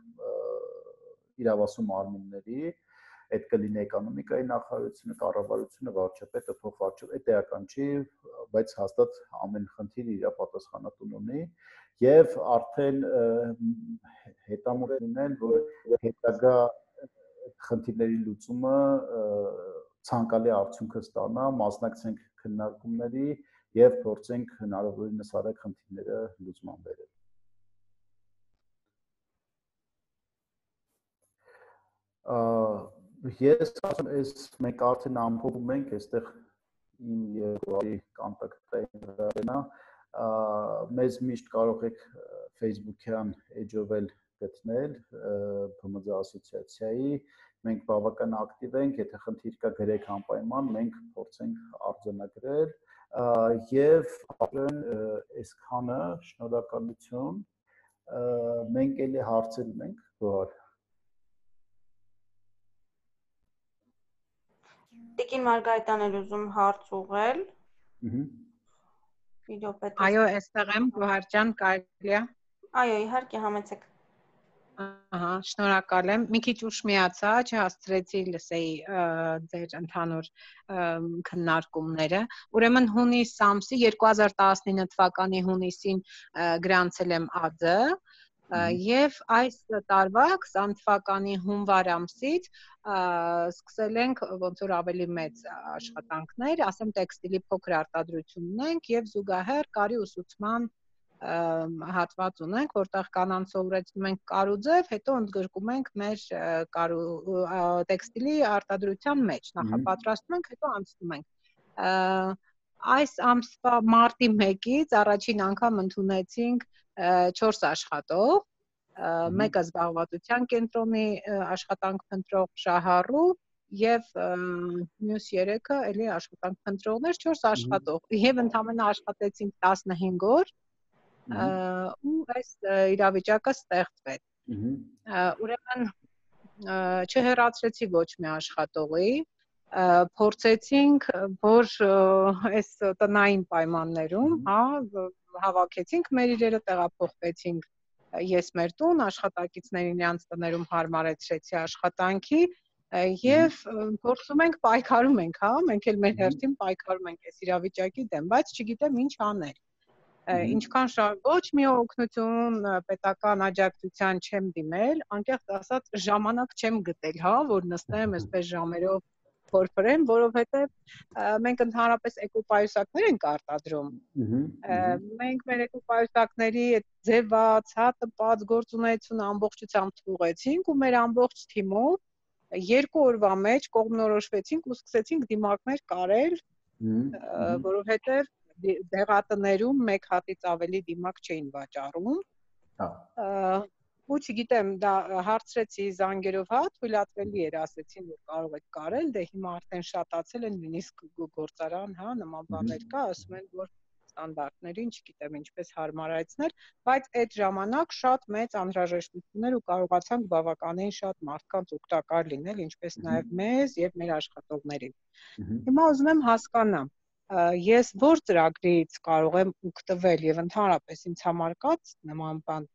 իրավասու մարմինների, այդ կլինի էկոնոմիկայի նախարարությունը, կառավարությունը, վարչապետը, փոխվարչապետը, այդ էական չի, բայց հաստատ ամեն խնդիր իր պատասխանատուն ունի եւ արդեն հետամուտ լինել, որ հետագա խնդիրների լուծումը ցանկալի արդյունքը ստանա, մասնակցենք քննարկումների եւ փորձենք հնարավորինս արագ խնդիրները լուծման բերել։ Ես ասում ես մենք արդեն ամփոփում ենք այստեղ իմ երկու կոնտակտային վրայնա մեզ միշտ կարող եք Facebook-յան էջով էլ գտնել ՓՄԶ ասոցիացիայի մենք բավական ակտիվ ենք եթե խնդիր կա գրեք անպայման մենք փորձենք արձանագրել եւ ապրեն այսքանը շնորհակալություն մենք էլի հարցեր ունենք գոհար Տիկին Մարգարիտան էլ ուզում հարց ուղղել Այո, այստեղ եմ, Գոհար ջան, կարելի է։ Այո, իհարկե, համեցեք։ Ահա, շնորհակալ եմ։ Մի քիչ ուշ միացա, չհասցրեցի լսեի ձեր ընդհանուր քննարկումները։ Ուրեմն հունիս ամսի 2019 թվականի հունիսին գրանցել եմ ԱԴ Եվ այս տարվա 20 թվականի հունվար ամսից սկսել ենք ոնց որ ավելի մեծ աշխատանքներ, ասեմ տեքստիլի փոքր արտադրություն ունենք եւ զուգահեռ կարի ուսուցման հատված ունենք, որտեղ կանանց սովորեցնում ենք կարուձև, հետո ընդգրկում ենք մեր տեքստիլի արտադրության մեջ, նախապատրաստում ենք, հետո անցնում ենք։ Այս ամսվա մարտի 1-ից առաջին անգամ ընդունեցինք 4 աշխատող, մեկը զբաղվածության կենտրոնի աշխատանք փնտրող շահառու եւ մյուս 3-ը էլի աշխատանք փնտրողներ 4 աշխատող եւ ընդամենը աշխատեցինք 15 օր ու այս իրավիճակը ստեղծվեց ուրեմն չհեռացրեցի ոչ մի աշխատողի փորձեցինք որ այս տնային պայմաններում հա հավաքեցինք մեր իրերը տեղափոխվեցինք ես մեր տուն աշխատակիցներին իրանց տներում հարմարեցրեցի աշխատանքի եւ փորձում ենք պայքարում ենք հա մենք էլ մեր հերթին պայքարում ենք այս իրավիճակի դեմ բայց չգիտեմ ինչ անել ինչքան ոչ մի օգնություն պետական աջակցության չեմ դիմել անկեղծ ասած ժամանակ չեմ գտել հա որ նստեմ այսպես ժամերով փորփրեմ, որովհետև մենք ընդհանրապես էկոպայուսակներ ենք արտադրում։ Մենք մեր էկոպայուսակների ձևած, հատպած գործունեությունը ամբողջությամբ թողեցինք ու մեր ամբողջ թիմով 2 օրվա մեջ կողմնորոշվեցինք ու սկսեցինք դիմակներ կարել, որովհետև դեղատներում 1 հատից ավելի դիմակ չէին վաճառում։ Ու չգիտեմ, դա հարցրեցի զանգերով հա, թույլատրելի էր, ասեցին, որ կարող եք կարել, դե հիմա արդեն շատացել են, նույնիսկ գործարան, հա, նման բաներ կա, ասում են, որ ստանդարտներին, չգիտեմ, ինչպես հարմարեցնել, բայց այդ ժամանակ շատ մեծ անհրաժեշտություններ ու կարողացանք բավականին շատ մարդկանց օգտակար լինել, ինչպես նաև մեզ եւ մեր աշխատողներին։ Հիմա ուզում եմ հասկանամ, ես որ ծրագրից կարող եմ օգտվել եւ ընդհանրապես ինձ համար կաց նման բան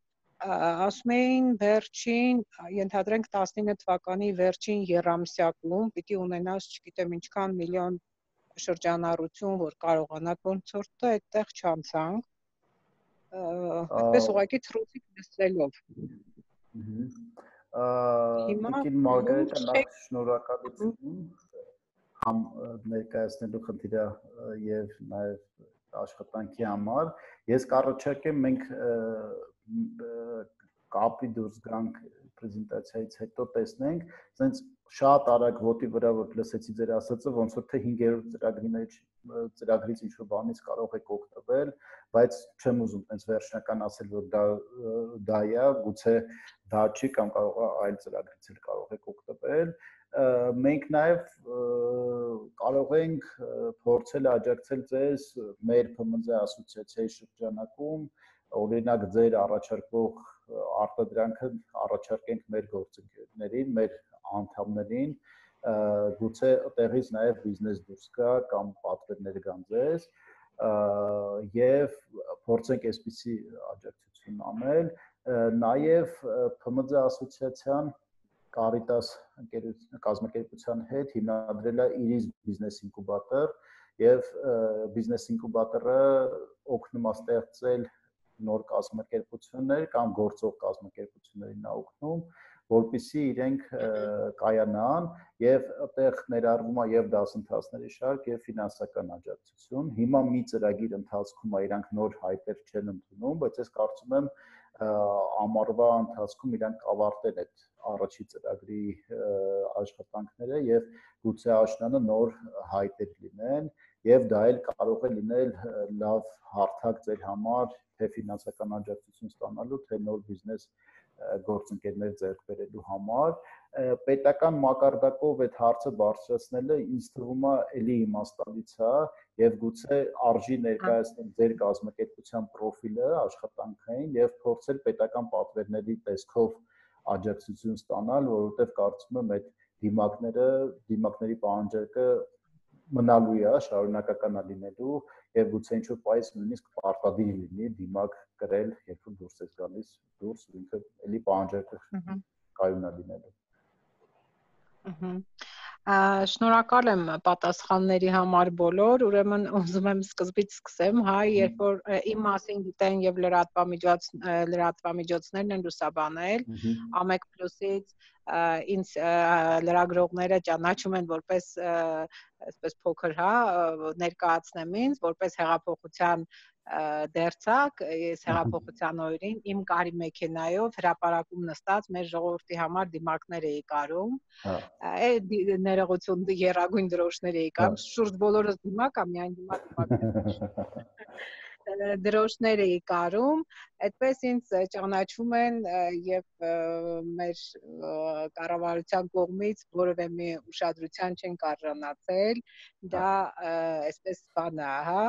ասում էին վերջին, ենթադրենք 19 թվականի վերջին եռամսյակում պիտի ունենաս, չգիտեմ ինչքան միլիոն շրջանառություն, որ կարողանաք ոնց որ դա այդտեղ չանցանք, այդպես ուղղակի թրուցիկ լսելով։ Տիկին Մարգարիտա, նախ շնորհակալություն համ ներկայացնելու խնդիրը եւ նաեւ աշխատանքի համար։ Ես կառաջարկեմ մենք կապի դուրս գանք պրեզենտացիայից հետո տեսնենք, ասենց շատ արագ ոտի վրա որ լսեցի ձեր ասածը, ոնց որ թե 5-րդ ծրագրի մեջ ծրագրից ինչ-որ բանից կարող եք օգտվել, բայց չեմ ուզում այնպես վերջնական ասել, որ դա է, գուցե դա չի կամ կարող է այլ ծրագրից էլ կարող եք օգտվել։ Մենք նաև կարող ենք փորձել աջակցել ձեզ մեր ՓՄԶ ասոցիացիայի շրջանակում, օրինակ ձեր առաջարկող արտադրանքը առաջարկենք մեր գործընկերներին, մեր անդամներին, գուցե այդտեղից նաև բիզնես դուրս գա կամ պատվերներ գան ձեզ եւ փորձենք այսպիսի աջակցություն անել, նաև ՓՄԶ ասոցիացիան Caritas կազմակերպության հետ հիմնադրել է Iris բիզնես ինկուբատոր եւ բիզնես ինկուբատորը օգնում է ստեղծել նոր կազմակերպություններ կամ գործող կազմակերպություններին օգնում, որպեսզի իրենք կայանան եւ այդտեղ ներառվում է եւ դասընթացների շարք եւ ֆինանսական աջակցություն։ Հիմա մի ծրագիր ընթացքում է, իրանք նոր հայտեր չեն ընդունում, բայց ես կարծում եմ ամառվա ընթացքում իրանք ավարտել այդ առաջի ծրագրի աշխատանքները եւ գուցե աշնանը նոր հայտեր լինեն եւ դա էլ կարող է լինել լավ հարթակ ձեր համար թե ֆինանսական աջակցություն ստանալու թե նոր բիզնես գործընկերներ ձեռք բերելու համար պետական մակարդակով այդ հարցը բարձրացնելը ինձ թվում է էլի իմաստալից է եւ գուցե արժի ներկայացնել ձեր կազմակերպության պրոֆիլը աշխատանքային եւ փորձել պետական պատվերների տեսքով աջակցություն ստանալ, որովհետեւ կարծում եմ այդ դիմակների պահանջարկը մնալու է, շարունակական է լինելու եւ գուցե ինչ-որ պայս նույնիսկ պարտադիր լինի դիմակ կրել, երբ որ դուրս եք գալիս դուրս, ինքը էլի պահանջարկը կայուն է լինելու։ Շնորհակալ եմ պատասխանների համար բոլոր, ուրեմն ուզում եմ սկզբից սկսեմ, հա, երբ որ իմ մասին գիտեն եւ լրատվամիջոցներն են լուսաբանել, Ամեկ Պլյուսից ինձ լրագրողները ճանաչում են որպես այսպես փոքր, հա, ներկայացնեմ ինձ որպես հեղափոխության դերձակ, ես հեղափոխության օրերին իմ կարի մեքենայով հրապարակում նստած մեր ժողովրդի համար դիմակներ էի կարում, ներողություն եռագույն դրոշներ էի կարում, շուրջ բոլորս դիմակ է, միայն դիմակ դրոշներ էի կարում, այդպես ինձ ճանաչում են եւ մեր կառավարության կողմից որևէ մի ուշադրության չեն արժանացել, դա այսպես բան է, հա,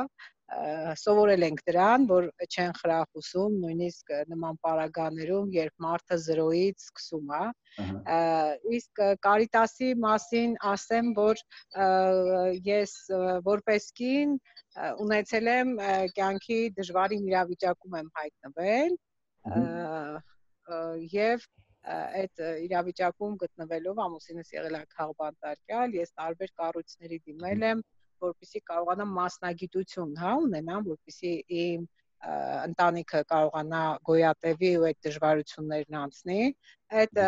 սովորել ենք դրան, որ չեն խրախուսում, նույնիսկ նման պարագաներում, երբ մարդը 0-ից սկսում է, իսկ Կարիտասի մասին ասեմ, որ ես որպես կին ունեցել եմ կյանքի դժվարին իրավիճակում եմ հայտնվել եւ այդ իրավիճակում գտնվելով ամուսինս եղել է քաղբանտարկյալ, ես տարբեր կառույցների դիմել եմ, որպեսզի կարողանամ մասնագիտություն, հա, ունենամ, որպեսզի իմ ընտանիքը կարողանա գոյատևի ու այդ դժվարություններն անցնի, այդ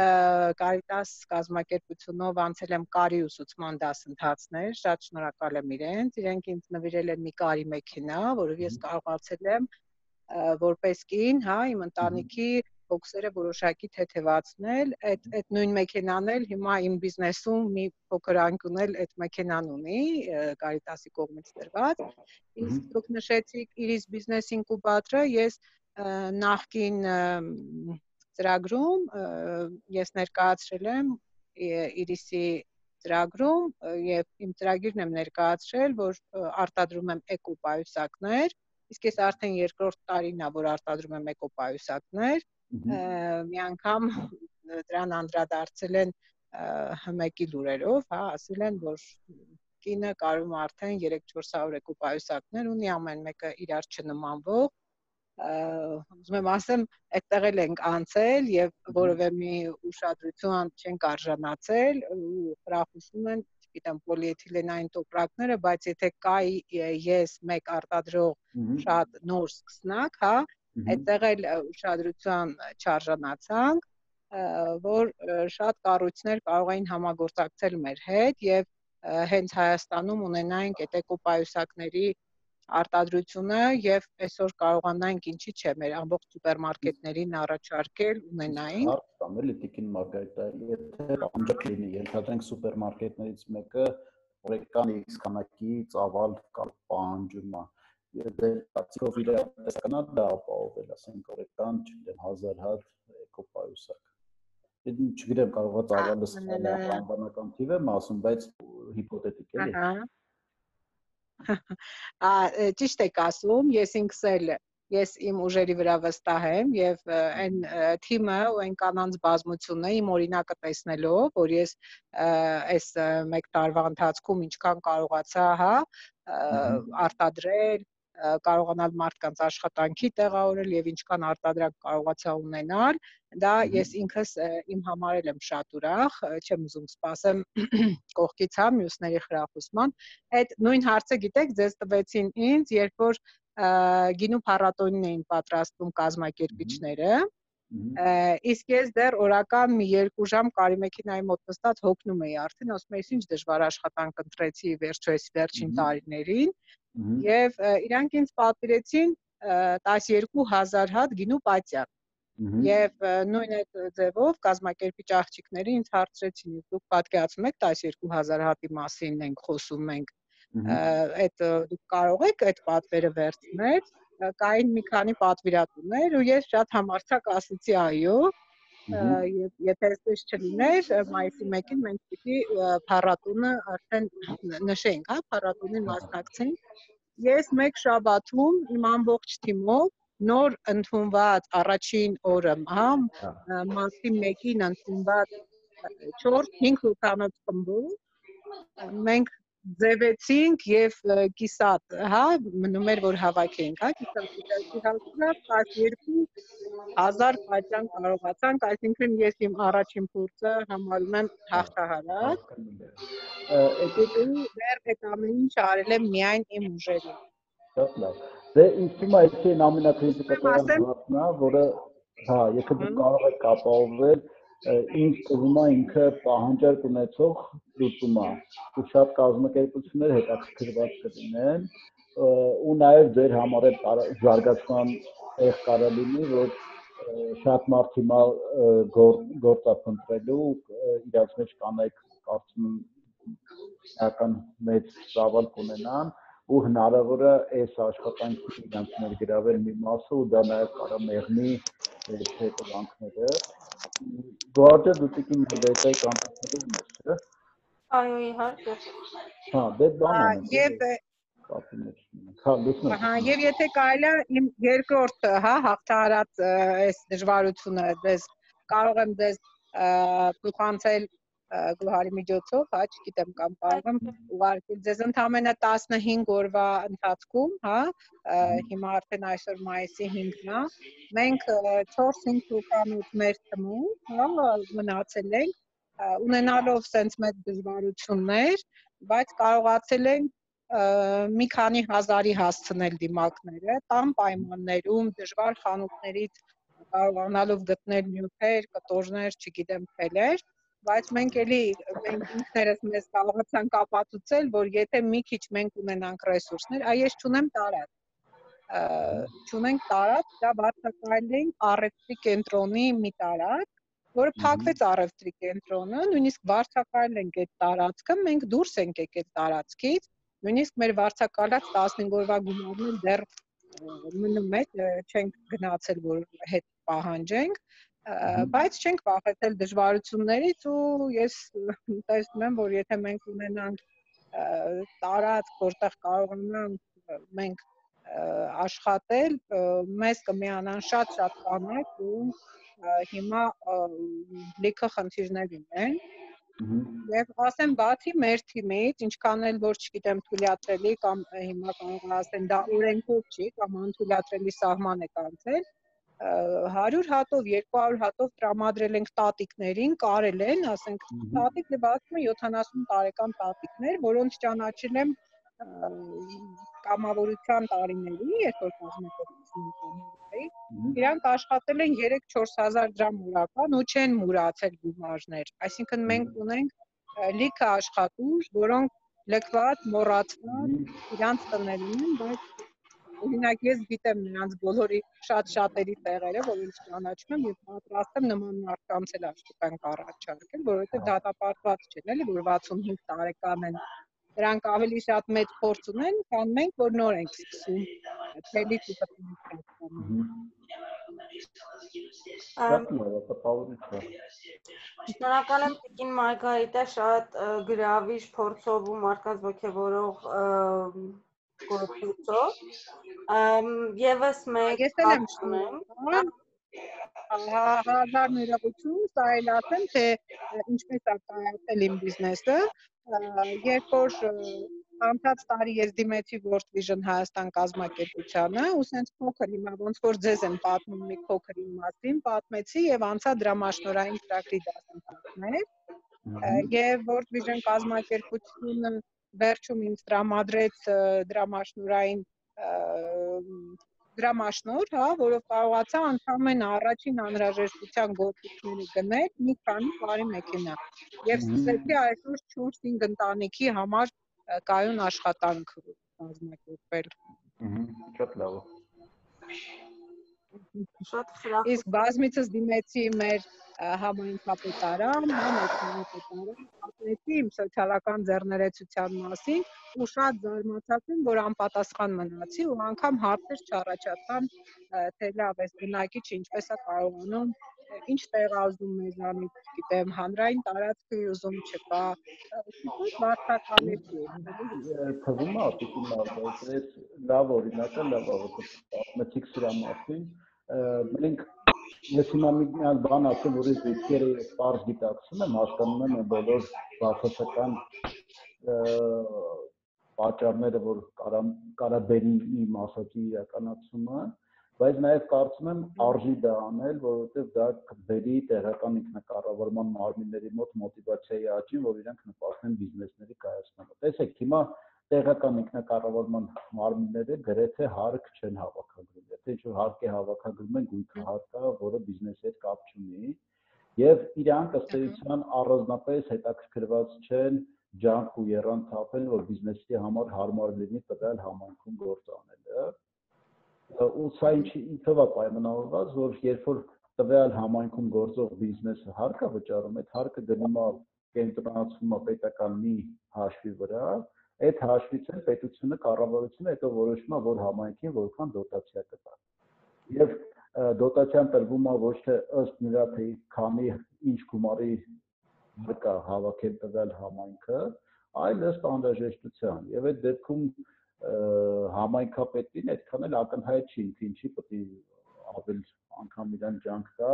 Կարիտաս կազմակերպությունով անցել եմ կարի ուսուցման դասընթացներ, շատ շնորհակալ եմ իրենք ինձ նվիրել են մի կարի մեքենա, որով ես կարողացել եմ որպես կին, հա, իմ ընտանիքի հոգսերը որոշակի թեթևացնել, այդ նույն մեքենան էլ հիմա իմ բիզնեսում մի փոքր անկյուն էլ այդ մեքենան ունի, Կարիտասի կողմից տրված, իսկ դուք նշեցիք Iris Business Incubator-ը, ես նախկին ծրագրում ես ներկայացրել եմ Iris-ի ծրագրում եւ իմ ծրագիրն եմ ներկայացրել, որ արտադրում եմ էկոպայուսակներ, իսկ ես արդեն երկրորդ տարին է, որ արտադրում եմ էկոպայուսակներ, մի անգամ դրան անդրադարձել են հմեկի լուրերով, հա, ասել են, որ կինը կարում արդեն 300-400 էկոպայուսակներ ունի, ամեն մեկը իրար չնմանվող, ուզում եմ ասեմ, այդտեղ էլ ենք անցել եւ որևէ մի ուշադրություն չենք արժանացել ու խրախուսում են, չգիտեմ, պոլիէթիլենային տոպրակները, բայց եթե կա ես մեկ արտադրող շատ նոր սկսնակ, հա, այդտեղ էլ ուշադրության չարժանացանք, որ շատ կառույցներ կարող էին համագործակցել մեր հետ եւ հենց Հայաստանում ունենայինք այդ էկոպայուսակների արտադրությունը եւ այսօր կարողանանք ինչի՞ չէ մեր ամբողջ սուպերմարկետներին առաջարկել ունենային։ Կամ էլի Տիկին Մարգարիտա, եթե անջակ լինի, ենթադրենք սուպերմարկետներից մեկը օրական X քանակի ծավալ կամ պահանջում է, դեպքով իր տեսականա դա ապահովել, ասենք օրական, չգիտեմ, 1000 հատ էկոպայուսակ։ Չգիտեմ, կարող է ծավալը սխալ անվանական թիվ եմ ասում, բայց հիպոթետիկ էլի։ Ճիշտ եք ասում, ես ինքս էլ ես իմ ուժերի վրա վստահ եմ եւ այն թիմը ու այն կանանց բազմությունը իմ օրինակը տեսնելով, որ ես այս մեկ տարվա ընթացքում ինչքան կարողացա, հա, արտադրել, կարողանալ մարդկանց աշխատանքի տեղավորել եւ ինչքան արտադրանք կարողացա ունենալ, դա ես ինքս իմ համար եմ շատ ուրախ, չեմ ուզում սպասեմ կողքից հա մյուսների խրախուսման, այդ նույն հարցը գիտեք ձեզ տվեցին ինձ, երբ որ գինու փառատոնին էին պատրաստվում կազմակերպիչները, իսկ ես դեռ օրական մի 2 ժամ կարի մեքենայի մոտ նստած հոգնում էի արդեն, ասում էի ինչ դժվար աշխատանք ընտրեցի վերջո այս վերջին տարիներին, եւ իրանք ինձ պատվիրեցին 12000 հատ գինու պատյակ, Եվ նույն այդ ձևով կազմակերպիչ աղջիկները ինձ հարցրեցին, դուք պատկերացնում եք 12000 հատի մասին ենք խոսում ենք, այդ դուք կարող եք այդ պատվերը վերցնել, կային մի քանի պատվիրատուներ ու ես շատ համարձակ ասացի այո, եւ եթե այդպես չլիներ, մայիսի 1-ին մենք պիտի փառատոնը արդեն նշենք, հա, փառատոնին մասնակցենք։ Ես մեկ շաբաթում իմ ամբողջ թիմով նոր ընդունված առաջին օրը, հա, մարտի 1-ին ընդունված 4-5 հոգանոց խմբով մենք ձևեցինք եւ կիսատ, հա, մնում էր որ հավաքենք, հա, կիսատի հասցրած 12000 պատյան կարողացանք, այսինքն ես իմ առաջին փորձը համարում եմ հաղթահարած։ Եկեք դեռ այդ ամեն ինչ արել եմ միայն իմ ուժերով։ Շատ լավ։ Դե ինձ թվում է այդ այն ամենապրինցիպալը հարցն է, որը հա, եթե դուք կարող եք ապահովել, ինձ թվում է ինքը պահանջարկ ունեցող լուծում է։ Ու շատ կազմակերպություններ հետաքրքրված կլինեն, ու նաև ձեր համար այդ զարգացման տեղ կարող լինի, որ շատ մարդ հիմա գործափնտրելու իրաց մեջ կանայք կարծում եմ մեծ ծավալ կունենան ու հնարավոր է այս աշխատանքի իրանց ներգրավել մի մասը ու դա նաև կարող մեղմի հետևանքները։ Գոհարդե դու տիկին դետայ կանտակտներով ես, չէ՞։ Այո, իհարկե։ Հա, դե բան է։ Եվ Հա, լուսնա։ Ահա, եւ եթե կարելի է իմ երկրորդ, հա, հաղթահարած այս դժվարությունը դες կարող եմ դες փոխանցել Գոհարի միջոցով, հա, չգիտեմ կամ կարող եմ ուղարկել ձեզ ընդամենը 15 օրվա ընթացքում, հա, հիմա արդեն այսօր մայիսի 5-ն է, մենք 4-5 հոգանոց մեր թվում, հա, մնացել ենք, ունենալով sense մեծ դժվարություններ, բայց կարողացել ենք մի քանի հազարի հասցնել դիմակները, տան պայմաններում, դժվար խանութներից կարողանալով գտնել նյութեր, կտորներ, չգիտեմ, թելեր, բայց մենք ինքներս մեզ կարողացանք ապացուցել, որ եթե մի քիչ մենք ունենանք ռեսուրսներ, ես չունեմ տարած, դա բարձրակայենք առևտրի կենտրոնի մի տարած, որը փակվեց առևտրի կենտրոնը, նույնիսկ վարձակալել ենք այդ տարածքը, մենք դուրս ենք եկել տարածքից, նույնիսկ մեր վարձակալած 15 օրվա գումարն դեռ մնում է, չենք գնացել, որ հետ պահանջենք, բայց չենք վախեցել դժվարություններից ու ես տեսնում եմ, որ եթե մենք ունենանք տարածք, որտեղ կարողանանք մենք աշխատել, մեզ կմիանան շատ կանայք ու հիմա լիքը խնդիրներ ունեն եւ ասեմ բացի մեր թիմից, ինչքան էլ որ չգիտեմ թույլատրելի կամ հիմա կարող ասեն դա օրենքով չի կամ անթույլատրելի սահման է կանցել 100 հատով, 200 հատով տրամադրել ենք տատիկներին, կարել են, ասենք, տատիկ եւ ասում 70 տարեկան տատիկներ, որոնց ճանաչել եմ կամավորության տարիների, երբ որ կազմակերպություն կամավորեի, իրանք աշխատել են 3-4000 դրամ օրական ու չեն մուրացել գումարներ, այսինքն մենք ունենք լիքը աշխատուժ, որոնք լքված, մոռացված, իրանց տներում են, բայց օրինակ ես գիտեմ նրանց բոլորի շատերի տեղերը, որոնց ճանաչում եմ եւ պատրաստ եմ նման մարդկանց էլ աշխատանք առաջարկել, որովհետեւ դատապարտված չեն, էլի, որ 65 տարեկան են, դրանք ավելի շատ մեծ փորձ ունեն, քան մենք, որ նոր ենք սկսում, թելից ու Շնորհակալ եմ տիկին Մարգարիտա շատ գրավիչ փորձով ու մարդկանց ոգևորող գործով եւս մեկ հարց ունեմ հազար ներողություն, սա էլ ասեմ, թե ինչպես է կայացել իմ բիզնեսը, երբ որ անցած տարի ես դիմեցի World Vision Հայաստան կազմակերպությանը, ու սենց փոքր հիմա ոնց որ ձեզ եմ պատմում մի փոքր իմ մասին, պատմեցի եւ անցա դրամաշնորհային ծրագրի դասընթացներ, եւ World Vision կազմակերպությունը վերջում ինձ տրամադրեց դրամաշնորհային դրամաշնոր, հա, որով կարողացա ընդամենը առաջին անհրաժեշտության գործիքները գնել մի քանի բարի մեքենա եւ սկսեցի այսօր 4-5 ընտանիքի համար կայուն աշխատանք կազմակերպել։ Շատ լավ։ Շատ խրախուսում։ Իսկ բազմիցս դիմեցի մեր համայնքապետարան, պատմեցի իմ սոցիալական ձեռներեցության մասին ու շատ զարմացածին, որ անպատասխան մնացի ու անգամ հարցեր չառաջացան, թե լավ էս բնակիչ ինչպես է կարողանում, ինչ տեղ ազդում մեզանից, գիտեմ, հանրային տարածքի ուզում չկա, վարչական է։ Թվում է պիտի մարդ այս լավ օրինակը լավ պատմեցիք սրա մասին մենք ես հիմա մի բան ասեմ որ ես դեպքերը պարզ գիտակցում եմ հասկանում եմ բոլոր բացասական պատճառները որ կարա բերի իմ ասածի իրականացումը բայց նաև կարծում եմ արժի դա անել որովհետև դա կբերի տեղական ինքնակառավարման մարմինների մոտ մոտիվացիայի աճին որ իրենք նպաստեն բիզնեսների կայացմանը տեսեք հիմա տեղական ինքնակառավարման մարմինները գրեթե հարկ չեն հավաքագրում եթե ինչ-որ հարկ է հավաքագրում են գույքը հարկ է որը բիզնեսի հետ կապ չունի եւ իրանք ըստ էության առանձնապես հետաքրքրված չեն ջանք ու երան թափել որ բիզնեսի համար հարմար լինի տվյալ համայնքում գործ անելը ու սա ինչով է պայմանավորված որ երբ որ տվյալ համայնքում գործող բիզնեսը հարկ է վճարում այդ հարկը գնում է կենտրոնացվում է պետական մի հաշվի վրա այդ հաշվից էլ պետությունը կառավարությունը հետո որոշում է որ համայնքին որքան դոտացիա կտա եւ դոտացիան տրվում է ոչ թե ըստ նրա թե քանի ինչ գումարի կա հավաքել տվյալ համայնքը այլ ըստ անհրաժեշտության եւ այդ դեպքում համայնքապետին այդքան էլ ակնհայտ չի ինչի պետք է ավել անգամ իրան ջանք տա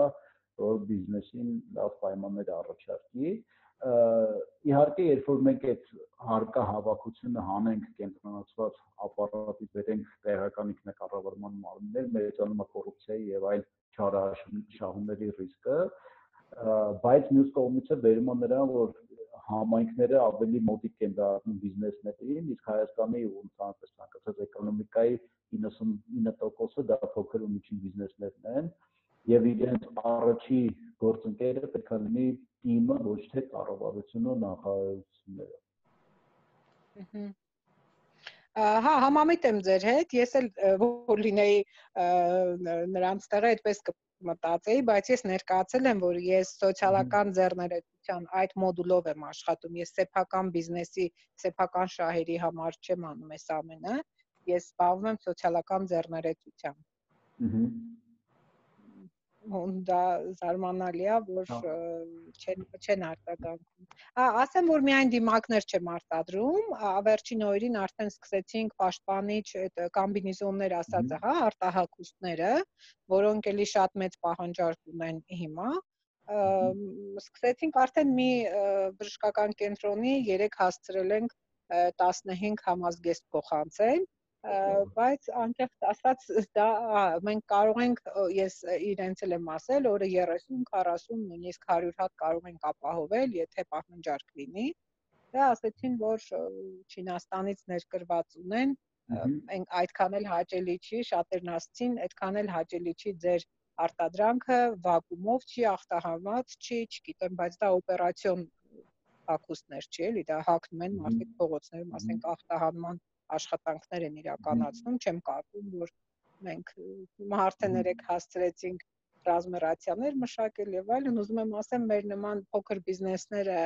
որ բիզնեսին լավ պայմաններ առաջարկի իհարկե երբ որ մենք այդ հարկահավաքությունը հանենք կենտրոնացված ապարատի բերենք տեղական ինքնակառավարման մարմիններ մեծանում է կոռուպցիայի եւ այլ չարաշահումների ռիսկը բայց մյուս կողմից է վերում է նրան որ համայնքները ավելի մոտիկ են դառնում բիզնեսներին, իսկ Հայաստանի ու ընդհանրապես ցանկացած էկոնոմիկայի 99%-ը դա փոքր ու միջին բիզնեսներն են, եւ իրենց առաջի գործընկերը պետք է լինի ՏԻՄ-ը, ոչ թե կառավարությունը ու նախարարությունները։ Հա, համամիտ եմ ձեր հետ, ես էլ որ լինեի նրանց տեղը այդպես մտածեի, բայց ես ներկայացել եմ, որ ես սոցիալական ձեռներեցության այդ մոդուլով եմ աշխատում, ես սեփական բիզնեսի, սեփական շահերի համար չեմ անում այս ամենը, ես զբաղվում եմ սոցիալական ձեռներեցությամբ։ Դա զարմանալի է, որ չեն արտագանքում։ Ասեմ, որ միայն դիմակներ չեմ արտադրում, վերջին օրերին արդեն սկսեցինք պաշտպանիչ կոմբինեզոններ ասածը, հա, արտահակուստները, որոնք էլի շատ մեծ պահանջարկ ունեն հիմա։ Սկսեցինք արդեն մի բժշկական կենտրոնի 3 հասցրել ենք 15 համազգեստ փոխանցել բայց անկեղծ ասած դա մենք կարող ենք ես իրենց էլ եմ ասել օրը 30, 40, նույնիսկ 100 հատ կարող ենք ապահովել, եթե պահանջարկ լինի։ Դա ասեցին, որ Չինաստանից ներկրված ունեն, այդքան էլ հաճելի չի, շատերն ասեցին, այդքան էլ հաճելի չի ձեր արտադրանքը վակուումով չի, ախտահանված չի, չգիտեմ, բայց դա օպերացիոն հագուստներ չի, էլի դա հագնում են մարդիկ փողոցներում, ասենք ախտահանման աշխատանքներ են իրականացնում, չեմ կարծում, որ մենք արդեն 3 հասցրեցինք ռազմերացիաներ մշակել եւ այլն, ուզում եմ ասեմ, մեր նման փոքր բիզնեսները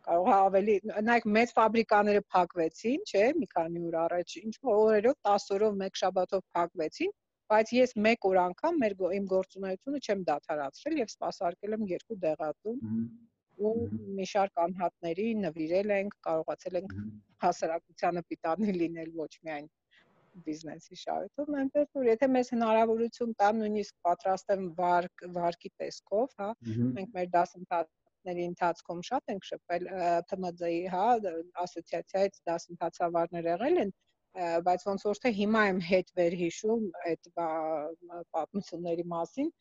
կարող է ավելի, նայեք, մեծ ֆաբրիկաները փակվեցին, չէ, մի քանի օր առաջ, ինչ օրերով, 10 օրով, 1 շաբաթով փակվեցին, բայց ես 1 օր անգամ իմ գործունեությունը չեմ դադարացրել եւ սպասարկել եմ 2 դեղատուն ու մի շարք անհատների նվիրել ենք, կարողացել ենք հասարակությանը պիտանի լինել ոչ միայն բիզնեսի շահերով, այնպես որ եթե մեզ հնարավորություն տան, նույնիսկ պատրաստ եմ վարկի տեսքով, հա, մենք մեր դասընթացների ընթացքում շատ ենք շփվել ՓՄԶ-ի, հա, ասոցիացիայից դասընթացավարներ եղել են, բայց ոնց որ թե հիմա եմ հետ վերհիշում այդ պատմությունների մասին,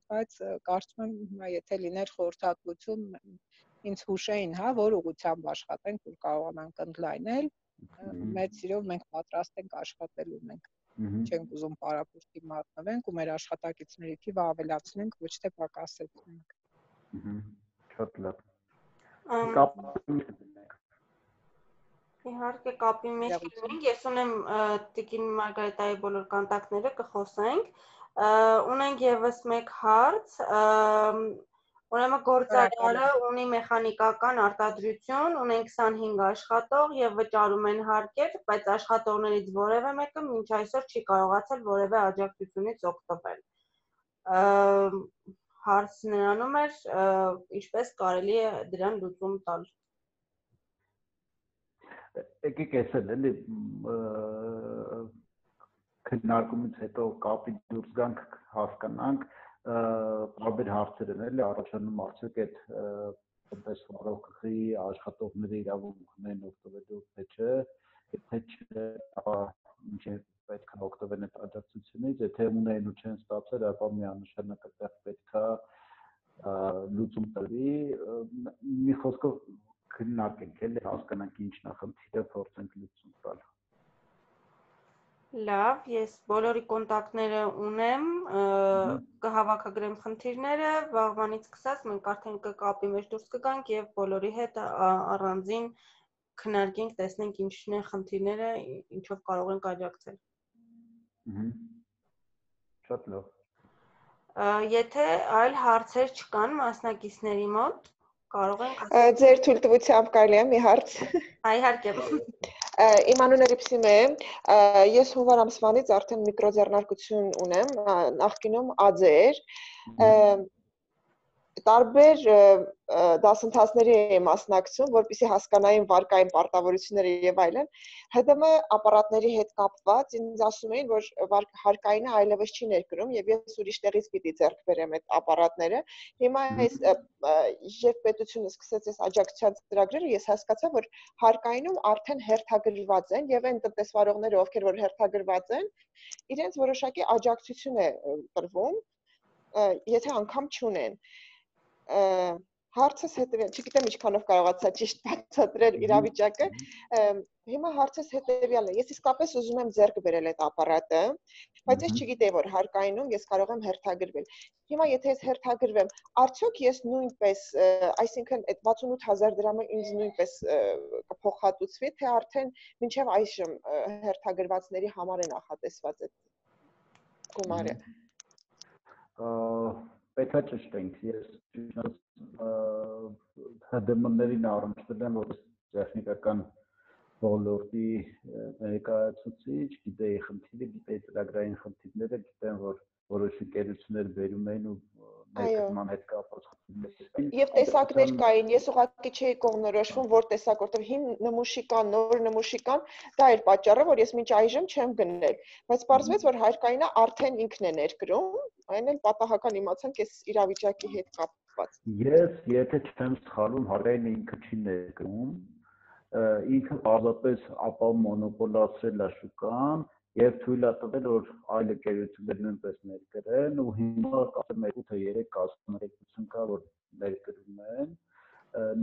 բայց կարծում եմ եթե լիներ խորհրդատվություն ինձ հուշեին, հա, որ ուղղությամբ աշխատենք, որ կարողանանք ընդլայնել, մեծ սիրով մենք պատրաստ ենք աշխատելու մենք։ Չենք ուզում պարապուրտի մատնվենք ու մեր աշխատակիցների թիվը ավելացնենք, ոչ թե պակասեցնենք։ Շատ լավ։ Իհարկե կապի մեջ կլինենք, ես ունեմ Տիկին Մարգարիտայի բոլոր կոնտակտները կխոսենք, ունենք եւս մեկ հարց, ուրեմն գործարարը ունի մեխանիկական արտադրություն, ունենք 25 աշխատող եւ վճարում են հարկեր, բայց աշխատողներից որևէ մեկը մինչ այսօր չի կարողացել որևէ աջակցությունից օգտվել։ Հարցը նրանում էր, ինչպես կարելի է դրան լուծում տալ։ Եկեք էսել էլի քննարկումից հետո կապի դուրս գանք հասկանանք տարբեր հարցեր են էլի առաջանում արդյոք այդ տնտեսվարողի աշխատողների իրավունքներն օգտվելու թե չէ, եթե չէ, ապա ինչ պետք է օգտվեն այդ աջակցությունից, եթե ունեն ու չեն ստացել, ապա միանշանակ այդտեղ պետք է լուծում տրվի, մի խոսքով քննարկենք էլի հասկանանք ինչն է խնդիրը, փորձենք լուծում տալ։ Լավ, ես բոլորի կոնտակտները ունեմ, կհավաքագրեմ խնդիրները, վաղվանից սկսած մենք արդեն կկապի մեջ դուրս կգանք եւ բոլորի հետ առանձին քննարկենք, տեսնենք ինչն է խնդիրները, ինչով կարող ենք աջակցել։ Շատ լավ։ Եթե այլ հարցեր չկան մասնակիցների մոտ, կարող ենք Ձեր թույլտվությամբ կարելի է մի հարց։ Իհարկե։ Իմ անունը Ռիփսիմ է, ես հունվար ամսվանից արդեն միկրոձեռնարկություն ունեմ, նախկինում ԱՁ էր, տարբեր դասընթացների եմ մասնակցում, որպեսզի հասկանային վարկային պարտավորությունները եւ այլն, ՀԴՄ ապարատների հետ կապված ինձ ասում էին, որ հարկայինը այլևս չի ներկրում եւ ես ուրիշ տեղից պիտի ձեռք բերեմ այդ ապարատները։ Հիմա այս երբ պետությունը սկսեց այս աջակցության ծրագրերը, ես հասկացա, որ հարկայինում արդեն հերթագրված են եւ այն տնտեսվարողները, ովքեր որ հերթագրված են, իրենց որոշակի աջակցություն է տրվում, եթե անգամ չունեն։ Հարցս հետևյալ, չգիտեմ ինչքանով կարողացա ճիշտ բացատրել իրավիճակը, հիմա հարցս հետևյալն է, ես իսկապես ուզում եմ ձեռք բերել այդ ապարատը, բայց ես չգիտեի, որ հարկայինում ես կարող եմ հերթագրվել։ Հիմա եթե ես հերթագրվեմ, արդյոք ես նույնպես, այսինքն այդ 68000 դրամը ինձ նույնպես կփոխհատուցվի, թե արդեն մինչև այժմ հերթագրվածների համար է նախատեսված այդ գումարը։ Պետք է ճշտենք, ես ՀԴՄ-ներին առնչվել եմ որպես տեխնիկական ոլորտի ներկայացուցիչ, գիտեի խնդիրը, գիտեի ծրագրային խնդիրները, գիտեմ, որ որոշ ընկերություններ բերում էին ու ներկայացման հետ կապված խնդիրներ։ Եվ տեսակներ կային, ես ուղղակի չէի կողմնորոշվում, որ տեսակ, որտեղ հին նմուշի կան, նոր նմուշի կան, դա էր պատճառը, որ ես մինչ այժմ չեմ գնել, բայց պարզվեց, որ հարկայինը արդեն ինքն է ներկրում, այն էլ պատահական իմացանք այս իրավիճակի հետ կապված։ Ես, եթե չեմ սխալվում, հարկայինը ինքը չի ներկրում, ինքը պարզապես ապա մոնոպոլացրել է շուկան եւ թույլ է տվել, որ այլ ընկերություններ նույնպես ներկրեն ու հիմա կապեմ 2 թե 3 կազմակերպություն կա, որ ներկրում են,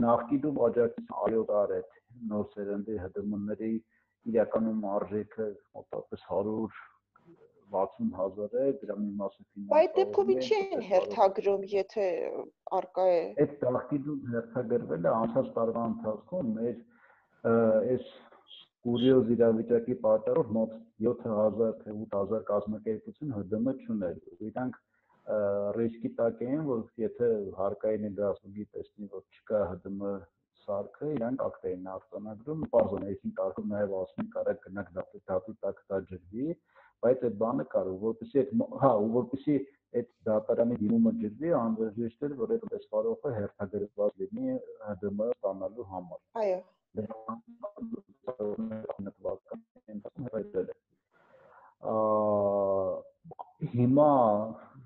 նախկինում աջակցություն այո դար է նոր սերնդի ՀԴՄ-ների իրականում արժեքը մոտավորապես 160,000 է, դրա մի մասը ֆինանսավորվում է։ Բայց դեպքով ինչի են հերթագրում, եթե արկա է։ Այդ նախկինում հերթագրվել է անցած տարվա ընթացքում մեր այս կուրիոզ իրավիճակի պատճառով մոտ 7000 թե 8000 կազմակերպություն ՀԴՄ չուներ։ Իրանք ռիսկի տակ էին, որ եթե հարկային դասուգի տեսնի, որ չկա ՀԴՄ սարքը, իրանք ակտ էին արձանագրում, բարձր ներքին կարգում նաև ասում կարակ գնաք դատի տակ դա ջրվի, բայց այդ բանը կար, որպեսզի որպեսզի այդ դատարանի դիմումը ջրվի, անհրաժեշտ էր, որ այդ տնտեսվարողը հերթագրված լինի ՀԴՄ ստանալու համար։ Այո։ Հիմա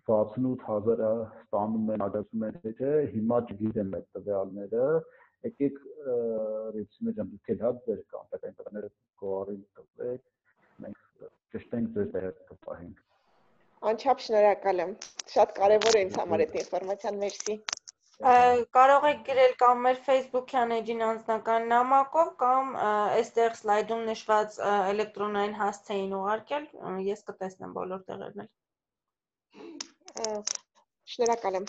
68000-ը ստանում են աջակցում են թե չէ, հիմա չգիտեմ այդ տվյալները, եկեք Ռիփսիմե ջան, դուք էլ հա ձեր կոնտակտային տվյալները գոհարին տվեք, մենք ճշտենք ձեզ հետ կպահենք։ Անչափ շնորհակալ եմ, շատ կարևոր է ինձ համար այդ ինֆորմացիան, մերսի։ Կարող եք գրել կամ մեր Facebook-յան էջին անձնական նամակով կամ այստեղ սլայդում նշված էլեկտրոնային հասցեին ուղարկել, ես կտեսնեմ բոլոր տեղերն էլ։ Շնորհակալ եմ։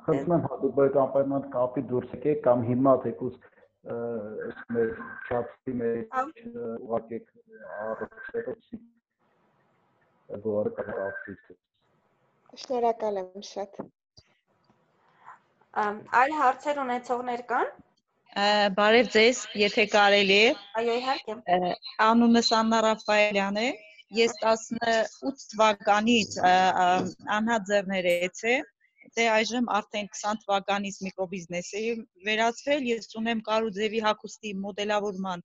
Խնդրում եմ հատուկ անպայման կապի դուրս եկեք կամ հիմա թեկուզ մեր չափի մեջ ուղղակի առողջեցի բոլորը կապացիտ։ Շնորհակալ եմ շատ։ Այլ հարցեր ունեցողներ կան։ Բարև ձեզ, եթե կարելի է։ Այո, իհարկե։ Անունս Աննա Ռաֆայելյան է։ Ես 18 թվականից անհատ ձեռներեց է։ Դե այժմ արդեն 20 թվականից միկրոբիզնես է վերածվել։ Ես ունեմ Կարուձևի հագուստի մոդելավորման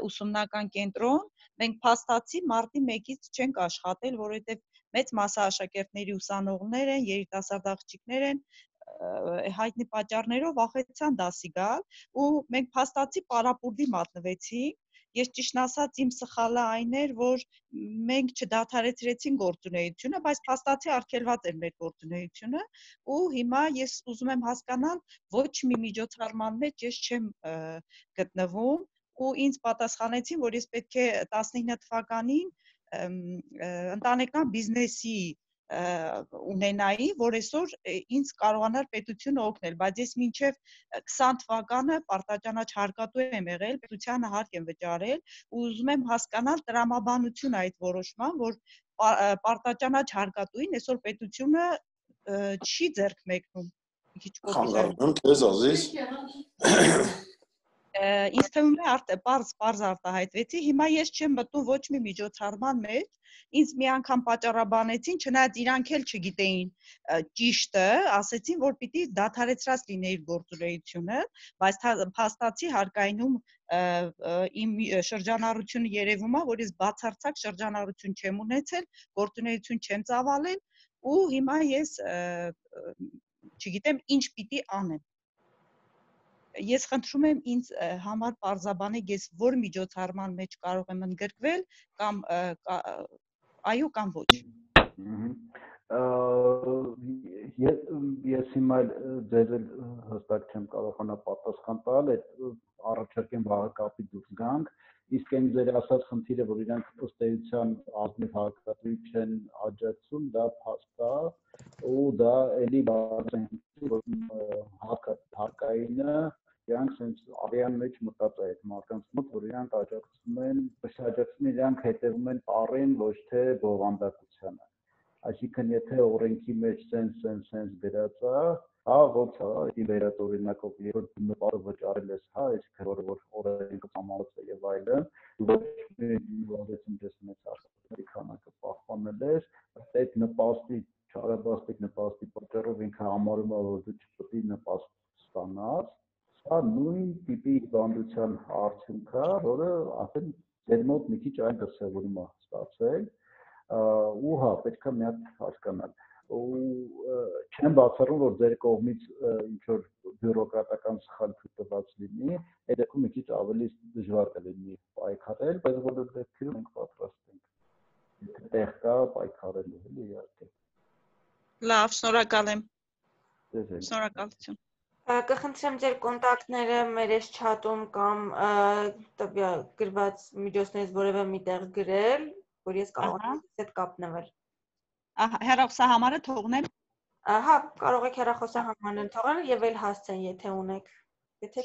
ուսումնական կենտրոն։ Մենք փաստացի մարտի 1-ից չենք աշխատել, որովհետև մեծ մասը աշակերտների ուսանողներ են, երիտասարդ աղջիկներ են, հայտնի պատճառներով վախեցան դասի գալ ու մենք փաստացի պարապուրդի մատնվեցինք։ Ես ճիշտն ասած իմ սխալը այն էր, որ մենք չդադարեցրեցին գործունեությունը, բայց փաստացի արգելված էր մեր գործունեությունը ու հիմա ես ուզում եմ հասկանալ ոչ մի միջոցառման մեջ ես չեմ գտնվում ու ինձ պատասխանեցին, որ ես պետք է 19 թվականին ընտանեկան բիզնեսի ունենայի, որ այսօր ինձ կարողանար պետությունը օգնել, բայց ես մինչև 20 թվականը պարտաճանաչ հարկատու եմ եղել, պետությանը հարկ եմ վճարել ու ուզում եմ հասկանալ տրամաբանությունը այդ որոշման, որ պարտաճանաչ հարկատուին այսօր պետությունը չի ձեռք մեկնում։ Խանգարում քեզ ազիզ։ Ինձ թվում է պարզ արտահայտվեցի, հիմա ես չեմ մտնում ոչ մի միջոցառման մեջ, ինձ մի անգամ պատճառաբանեցին, չնայած իրանք էլ չգիտեին ճիշտը, ասեցին, որ պիտի դադարեցրած լինի իր գործունեությունը, բայց փաստացի հարկայինում իմ շրջանառությունը երևում է, որ ես բացարձակ շրջանառություն չեմ ունեցել, գործունեություն չեմ ծավալել ու հիմա ես չգիտեմ ինչ պիտի անեմ։ Ես խնդրում եմ ինձ համար պարզաբանեք, ես որ միջոցառման մեջ կարող եմ ընդգրկվել կամ այո կամ ոչ։ Ես հիմա ձեզ հստակ չեմ կարողանա պատասխան տալ, այդ առաջարկեմ վաղը կապի դուրս գանք, իսկ այն ձեր ասած խնդիրը, որ իրանք ըստ էության ազնիվ հարկատուի չեն աջակցում, դա փաստ է ու դա էլի հարկայինը իրանք sense արյան մեջ մտած է այդ մարդկանց մոտ, որ իրանք աջակցում են, իրանք հետևում են առին, ոչ թե բովանդակությանը։ Այսինքն եթե օրենքի մեջ sense գրած է, հա ոնց է, ի վերածօրինակով երբ նպատը վճարել ես, հա, այսինքն որ օրենքը համալած է եւ այլն, ոչ մի դες մեծ աշխատանքի քանակը պահպանել ես, այդ նպաստի, չարաբաստիկ նպաստի պատճառով ինքը համարում է, որ դու չպետք է նպաստ ստանաս, սա նույն տիպի հիվանդության արդյունք է, որը ասեն ձեր մոտ մի քիչ այն դրսևորում է ստացել, ու հա, պետք է մի հատ հասկանալ։ Ու չեմ բացառում, որ ձեր կողմից ինչ որ բյուրոկրատական սխալ թույլտված լինի, այդ դեպքում մի քիչ ավելի դժվար կլինի պայքարել, բայց բոլոր դեպքերում մենք պատրաստ ենք։ Եթե տեղ կա պայքարելու, էլի իհարկե։ Լավ, շնորհակալ եմ։ Ձեզ Շնորհակալություն։ Կխնդրեմ ձեր կոնտակտները մեր այս չաթում կամ գրված միջոցներից որևէ միտեղ գրել, որ ես կարողանամ հետ կապնվել։ Հեռախոսահամարը թողնեմ։ Հա, կարող եք հեռախոսահամարն թողնել եւ էլ հասցեն, եթե ունեք։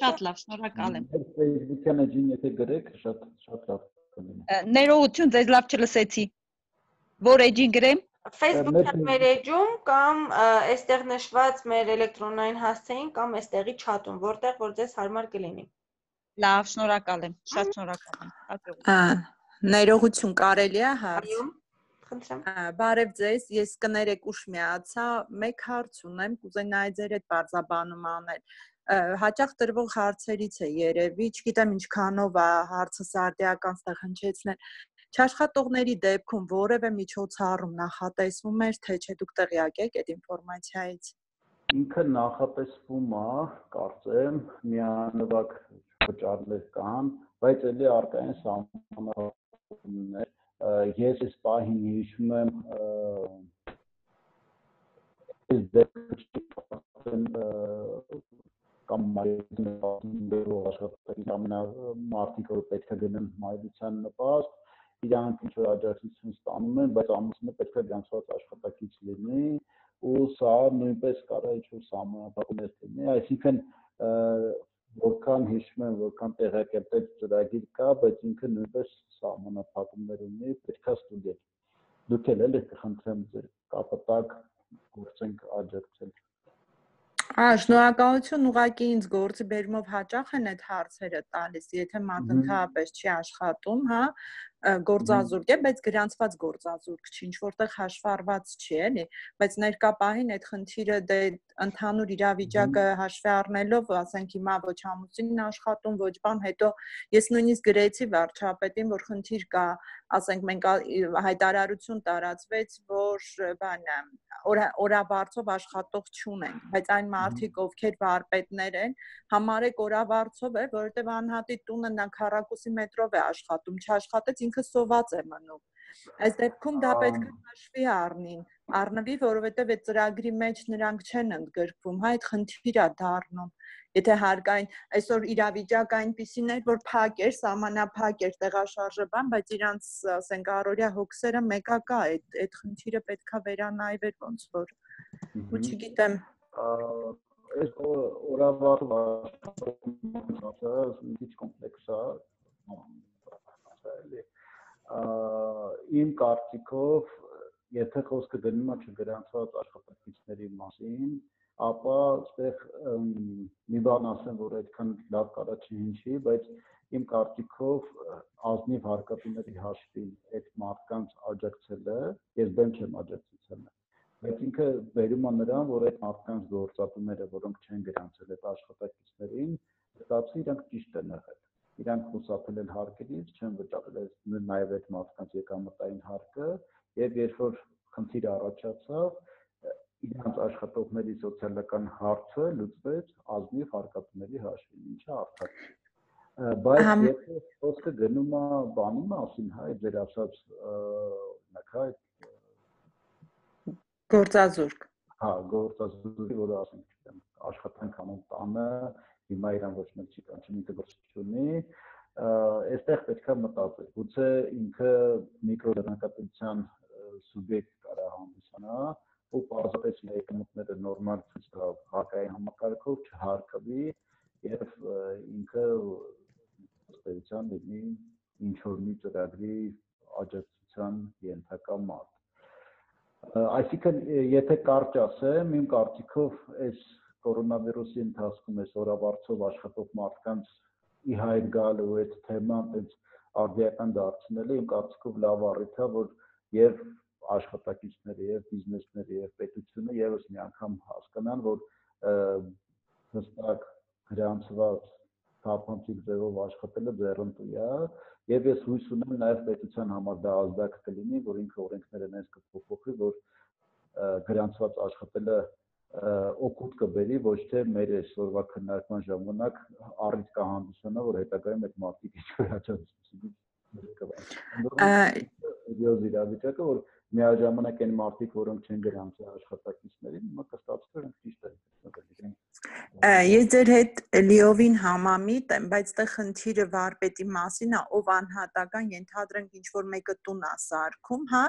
Շատ լավ, շնորհակալ եմ։ Facebook-յան էջին եթե գրեք, շատ լավ կլինի։ Ներողություն, ձեզ լավ չլսեցի։ Որ էջին գրեմ։ Facebook-յան մեր էջում կամ այստեղ նշված մեր էլեկտրոնային հասցեին կամ այստեղի չաթում, որտեղ որ ձեզ հարմար կլինի։ Լավ, շնորհակալ եմ։ Շատ շնորհակալ եմ։ Ներողություն, կարելի է հարց։ Այո, խնդրեմ։ Բարև ձեզ, ես կներեք ուշ միացա, մեկ հարց ունեմ, կուզենայի ձեր հետ բարձաբանում անել։ Հաճախ տրվող հարցերից է երևի, չգիտեմ ինչքանով է հարցը սարդիական ստեղ հնչեցնել։ Չաշխատողների դեպքում որևէ միջոցառում նախատեսվում էր, թե չէ դուք տեղյակ եք այդ ինֆորմացիայից։ Ինքը նախատեսվում է, կարծեմ, միանվագ վճարներ կան, բայց էլի արկային սահմանափակումներ։ Ես այս պահին հիշում եմ կամ մայրության աշխատակից ամենամարտիկ, որ պետք է գնեն մայրության նպաստ, իրանք ինչ որ աջակցություն ստանում են, բայց ամուսինը պետք է գրանցված աշխատակից լինի, ու սա նույնպես կարող է ինչ որ սահմանափակումներ լինի, այսինքն որքան հիշում եմ, որքան տեղեկատվեց ծրագիր կա, բայց ինքը նույնպես սահմանափակումներ ունի, պետք է ստուգել։ Դուք էլ եք կխնդրեմ ձեր կապտակ գործենք աջակցել։ Շնորհակալություն, ուղղակի ինձ գործի բերումով հաճախ են այդ հարցերը տալիս, եթե մարդ ընդհանրապես չի աշխատում, հա, գործազուրկ է, բայց գրանցված գործազուրկ չի, ինչ որտեղ հաշվառված չի, էլի, բայց ներկա պահին այդ խնդիրը դե ընդհանուր իրավիճակը հաշվի առնելով, ասենք հիմա ոչ ամուսինն աշխատում, ոչ բան, հետո ես նույնիսկ գրեցի վարչապետին, որ խնդիր կա, ասենք մենք հայտարարություն տարածվեց, որ բանը օրավարձով աշխատող չունեն, բայց այն մարդիկ, ովքեր վարպետներ են, համարեք օրավարձով է, որովհետև անհատի տունը նա քառակուսի մետրով է աշխատում, չաշխատեց ինքը սոված է մնում։ Այս դեպքում դա պետք է հաշվի առնվի, որովհետև այդ ծրագրի մեջ նրանք չեն ընդգրկվում, հա, այդ խնդիր է դառնում։ Եթե հարկային այսօր իրավիճակը այնպիսին էր, որ փակ էր, սահմանափակ էր տեղաշարժը բան, բայց իրանց, ասենք, առօրյա հոգսերը մեկա կա, այդ խնդիրը պետքա վերանայվեր ոնց որ։ Ու չգիտեմ։ Այս օրավարձ աշխատանքը քիչ կոմպլեքս է, իմ կարծիքով, եթե խոսքը գնում է չգրանցված աշխատակիցների մասին, ապա այստեղ մի բան ասեմ, որ այդքան լավ կարա չհնչի, բայց իմ կարծիքով ազնիվ հարկատուների հաշվին այդ մարդկանց աջակցելը, ես բեմ չեմ աջակցությանը, բայց ինքը բերում է նրան, որ այդ մարդկանց գործատուները, որոնք չեն գրանցել այդ աշխատակիցներին, ստացի իրանք ճիշտ են եղել, իրանք խուսափել են հարկերից, չեն վճարել նաև այդ մարդկանց եկամտային հարկը, եւ երբ որ խնդիր առաջացավ, իրանց աշխատողների սոցիալական հարցը լուծվեց ազնիվ հարկատուների հաշվին, ինչը արդար չի։ Բայց եթե խոսքը գնում է բանի մասին, հա, ձեր ասած գործազուրկ։ Հա, գործազուրկի, որը ասենք, չգիտեմ, աշխատանք անում տանը, հիմա իրան ոչ մեկ չի կանչում, ինքը գործ չունի, այստեղ պետք է մտածել, գուցե ինքը միկրոձեռնարկատվության սուբյեկտ կարա հանդիսանա, ու պարզապես իր եկամուտները նորմալ ցույց տա հարկային համակարգով չհարկվի եւ ինքը ըստեյության լինի ինչ որ մի ծրագրի աջակցության ենթակա մարդ։ Այսինքն, եթե կարճ ասեմ, իմ կարծիքով այս կորոնավիրուսի ընթացքում այս օրավարձով աշխատող մարդկանց ի հայտ գալը ու այդ թեման այդպես արդիական դարձնելը իմ կարծիքով լավ առիթ է, որ եւ աշխատակիցները եւ բիզնեսները եւ պետությունը եւս մի անգամ հասկանան, որ հստակ գրանցված թափանցիկ ձևով աշխատելը ձեռնտու է եւ ես հույս ունեմ նաեւ պետության համար դա ազդակ կլինի, որ ինքը օրենքները նենց կփոփոխի, որ գրանցված աշխատելը օգուտ կբերի, ոչ թե մեր այսօրվա քննարկման ժամանակ առիթ կհանդիսանա, որ հետագայում այդ մարդիկ ինչ-որ հաջողություն իրավիճակը, որ միաժամանակ այն մարդիկ, որոնք չեն գրանցել աշխատակիցներին, հիմա կստացվի իրենք ճիշտ են։ Ես ձեր հետ լիովին համամիտ եմ, բայց դա խնդիրը վարպետի մասին է, ով անհատական ենթադրենք ինչ որ մեկը տուն է սարքում, հա,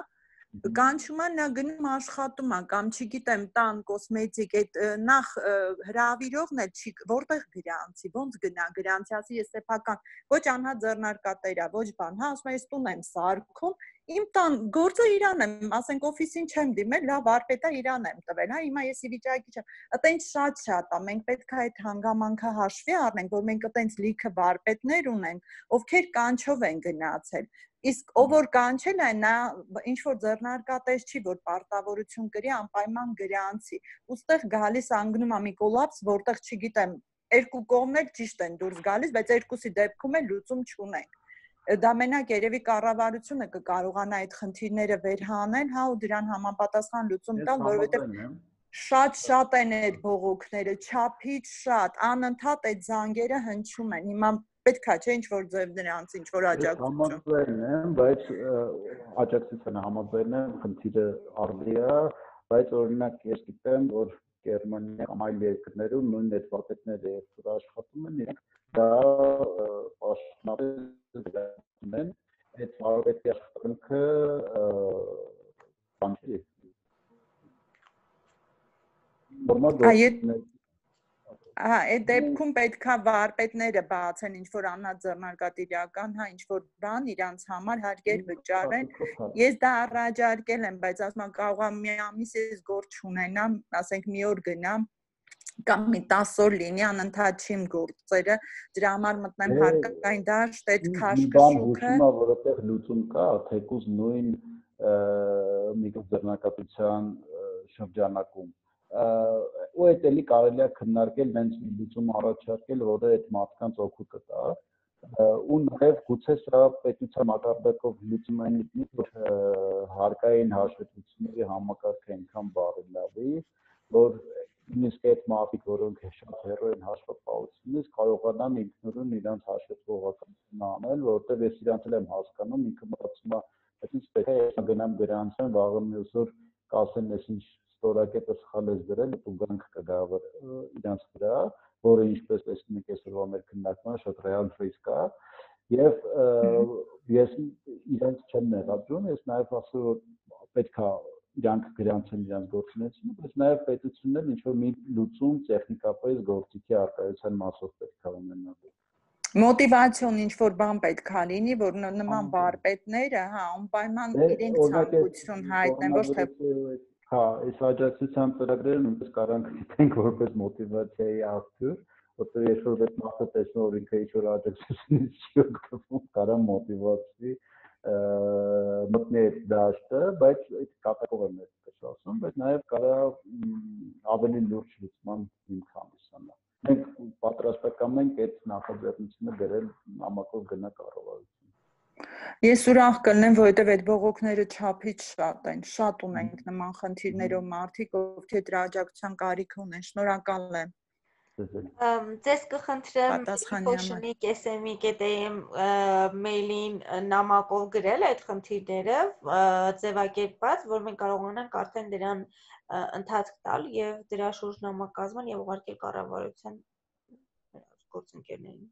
կանչում է նա գնում աշխատում է կամ չգիտեմ տան կոսմետիկ այդ նախ հրավիրողն էլ չի որտեղ գրանցի ոնց գրանցի ասի ես սեփական ոչ անհատ ձեռնարկատեր է ոչ բան հա ասում եմ ես տուն եմ սարքում իմ տան գործը իրան եմ ասենք օֆիսին չեմ դիմել լավ վարպետա իրան եմ տվել հա հիմա ես ի վիճակի չեմ այտենց շատ է մենք պետք է այդ հանգամանքը հաշվի առնենք որ մենք այտենց լիքը վարպետներ ունենք ովքեր կանչով են գնացել Իսկ ով որ կանչել է նա ինչ որ ձեռնարկատես չի որ պարտավորություն կրի անպայման գրանցի ուստեղ գալիս անգնում է մի կոլապս որտեղ չգիտեմ երկու կողմն էլ ճիշտ են դուրս գալիս բայց երկուսի դեպքում էլ լուծում չունենք դա մենակ երևի կառավարությունը կկարողանա այդ խնդիրները վերհանել հա ու դրան համապատասխան լուծում տալ որովհետև շատ են այդ բողոքները չափից շատ անընդհատ այդ զանգերը հնչում են հիմա պետք է չէ ինչ որ ձև նրանց ինչ որ աջակցություն համաձայն եմ բայց աջակցությունը համաձայն եմ խնդիրը արդի է բայց օրինակ ես գիտեմ որ Գերմանիա կամ այլ երկրներում նույն այդ վարպետները երբ աշխատում են իրենք դա պաշտոնապես են այդ վարպետի աշխատանքը Այդ այդ դեպքում պետքա վարպետները բացեն ինչ-որ անձեռնարկատիրական, հա, ինչ-որ բան իրանց համար հարկեր վճարեն։ Ես դա առաջարկել եմ, բայց ասում եմ կարող եմ մի ամիս ես գործ չունենամ, ասենք մի օր գնամ կամ մի 10 օր լինի անընդհատ չիմ գործերը, դրա համար մտնեմ հարկային դաշտ, այդ քաշքշուկը, որովհետև լուծում կա, թեկուզ նույն միգրաձեռնարկատության շրջանակում ու այդ էլի կարելի է քննարկել հենց մի լուծում առաջարկել, որը այդ մարդկանց օգուտ կտա ու նաև գուցե սա պետության մակարդակով լուծում այն լինի, որ հարկային հաշվետվությունների համակարգը այնքան բարելավի, որ նույնիսկ այդ մարդիկ, որոնք շատ հեռու են հաշվապահությունից, կարողանան ինքնուրույն իրենց հաշվետվողականությունը անել, որովհետև ես իրանց էլ եմ հասկանում, ինքը մտածում է, այսինքն պետք է գնամ գրանցեմ, վաղը մյուս օր կասեն, ես ինչ ստորակետը սխալ ես դրել, տուգանք կգա իրանց վրա, որը ինչպես տեսնում եք այսօրվա մեր քննարկմանը շատ ռեալ ռիսկ է, եւ ես իրանց չեմ նեղադրում, ես նաեւ ասում որ պետք է իրանք գրանցեն իրանց գործունեությունը, բայց նաեւ պետությունն էլ ինչ-որ մի լուծում տեխնիկապես գործիքի արկայության մասով պետք է ունենա։ Մոտիվացիոն ինչ-որ բան պետք է լինի, որ նման վարպետները, հա, անպայման իրենք ցանկություն հայտնեն, ոչ թե հա, այս աջակցության ծրագրերը նույնպես կարանք դիտենք որպես մոտիվացիայի աղբյուր, որտեղ երբ որ այդ մարդը տեսնում որ ինքը ինչ-որ աջակցությունից չի օգտվում, կարա մոտիվացվի մտնի այդ դաշտը, բայց այդ կատակով եմ ես ասում, բայց նաև կարա ավելի լուրջ լուծման հիմք հանդիսանա։ Մենք պատրաստական ենք այդ նախաձեռնությունը դրել նամակով գնա կառավարություն։ Ես ուրախ կլինեմ, որովհետև այդ բողոքները չափից շատ են, շատ ունենք նման խնդիրներով մարդիկ, ովքեր դրա աջակցության կարիք ունեն։ Շնորհակալ եմ։ Ձեզ կխնդրեմ Փոշնի KSM-ի մեյլին նամակով գրել այդ խնդիրները ձևակերպված, որ մենք կարողանանք արդեն դրան ընթացք տալ եւ դրա շուրջ նամակ կազմել եւ ուղարկել կառավարության գործընկերներին։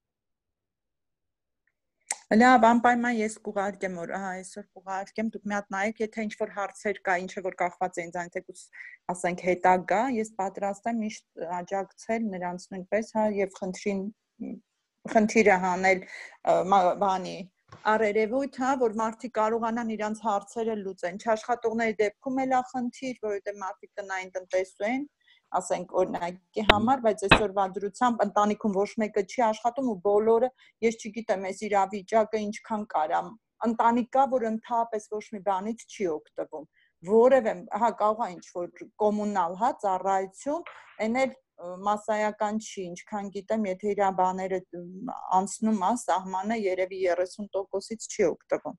Լավ, անպայման ես կուղարկեմ, որ ահա այսօր կուղարկեմ, դուք մի հատ նայեք, եթե ինչ-որ հարցեր կա, ինչ որ կախված է ինձանից, թեկուզ ասենք հետագա, ես պատրաստ եմ միշտ աջակցել նրանց նույնպես, հա, եւ խնդիրը հանել բանի առերևույթ, հա, որ մարդիկ կարողանան իրենց հարցերը լուծեն։ Չաշխատողների դեպքում էլ է խնդիր, որովհետեւ մարդիկ տնային տնտեսու են, ասենք օրինակի համար, բայց այսօրվա դրությամբ ընտանիքում ոչ մեկը չի աշխատում ու բոլորը, ես չգիտեմ, այս իրավիճակը ինչքան կարա, ընտանիք կա, որ ընդհանրապես ոչ մի բանից չի օգտվում, որևէ, հա, կարող է ինչ-որ կոմունալ, հա, ծառայություն, այն էլ մասսայական չի, ինչքան գիտեմ, եթե իր բաները անցնում է սահմանը, երևի 30%-ից չի օգտվում։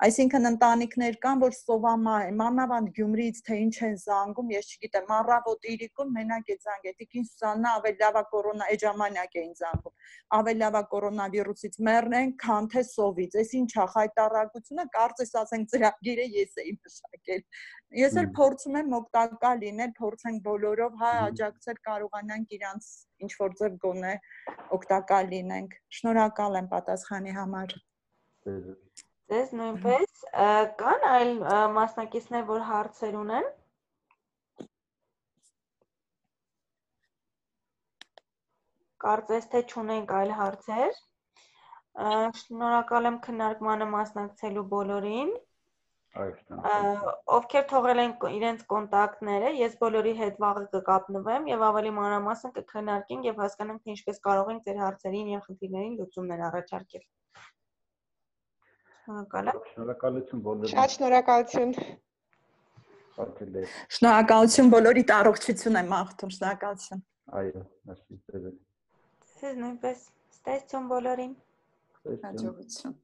Այսինքն ընտանիքներ կան, որ սովամա է, մանավանդ Գյումրիից թե ինչ են զանգում, ես չգիտեմ, առավոտ իրիկում մենակ է զանգ, տիկին Սուսաննա ավելի լավ է կորոնա, այդ ժամանակ էին զանգում, ավելի լավ է կորոնավիրուսից մեռնեն, քան թե սովից, այս ինչ է խայտառակությունը, կարծես ասենք ծրագիրը ես էի մշակել։ Ես էլ փորձում եմ օգտակար լինել, փորձենք բոլորով, հա, աջակցել կարողանանք իրանց ինչ որ ձև գոնե օգտակար լինենք։ Շնորհակալ եմ պատասխանի համար։ Ձեզ նույնպես կան այլ մասնակիցներ, որ հարցեր ունեն։ Կարծես թե չունենք այլ հարցեր։ Շնորհակալ եմ քննարկմանը մասնակցելու բոլորին։ Ովքեր թողել են իրենց կոնտակտները, ես բոլորի հետ վաղը կկապնվեմ եւ ավելի մանրամասն կքննարկենք եւ հասկանանք թե ինչպես կարող ենք ձեր հարցերին եւ խնդիրներին լուծումներ առաջարկել։ Շնորհակալություն բոլորին։ Շատ շնորհակալություն։ Շնորհակալություն բոլորիդ, առողջություն եմ մաղթում, շնորհակալություն։ Այո, merci։ Ձեզ նույնպես։ Ստեսություն բոլորին։ Հաջողություն։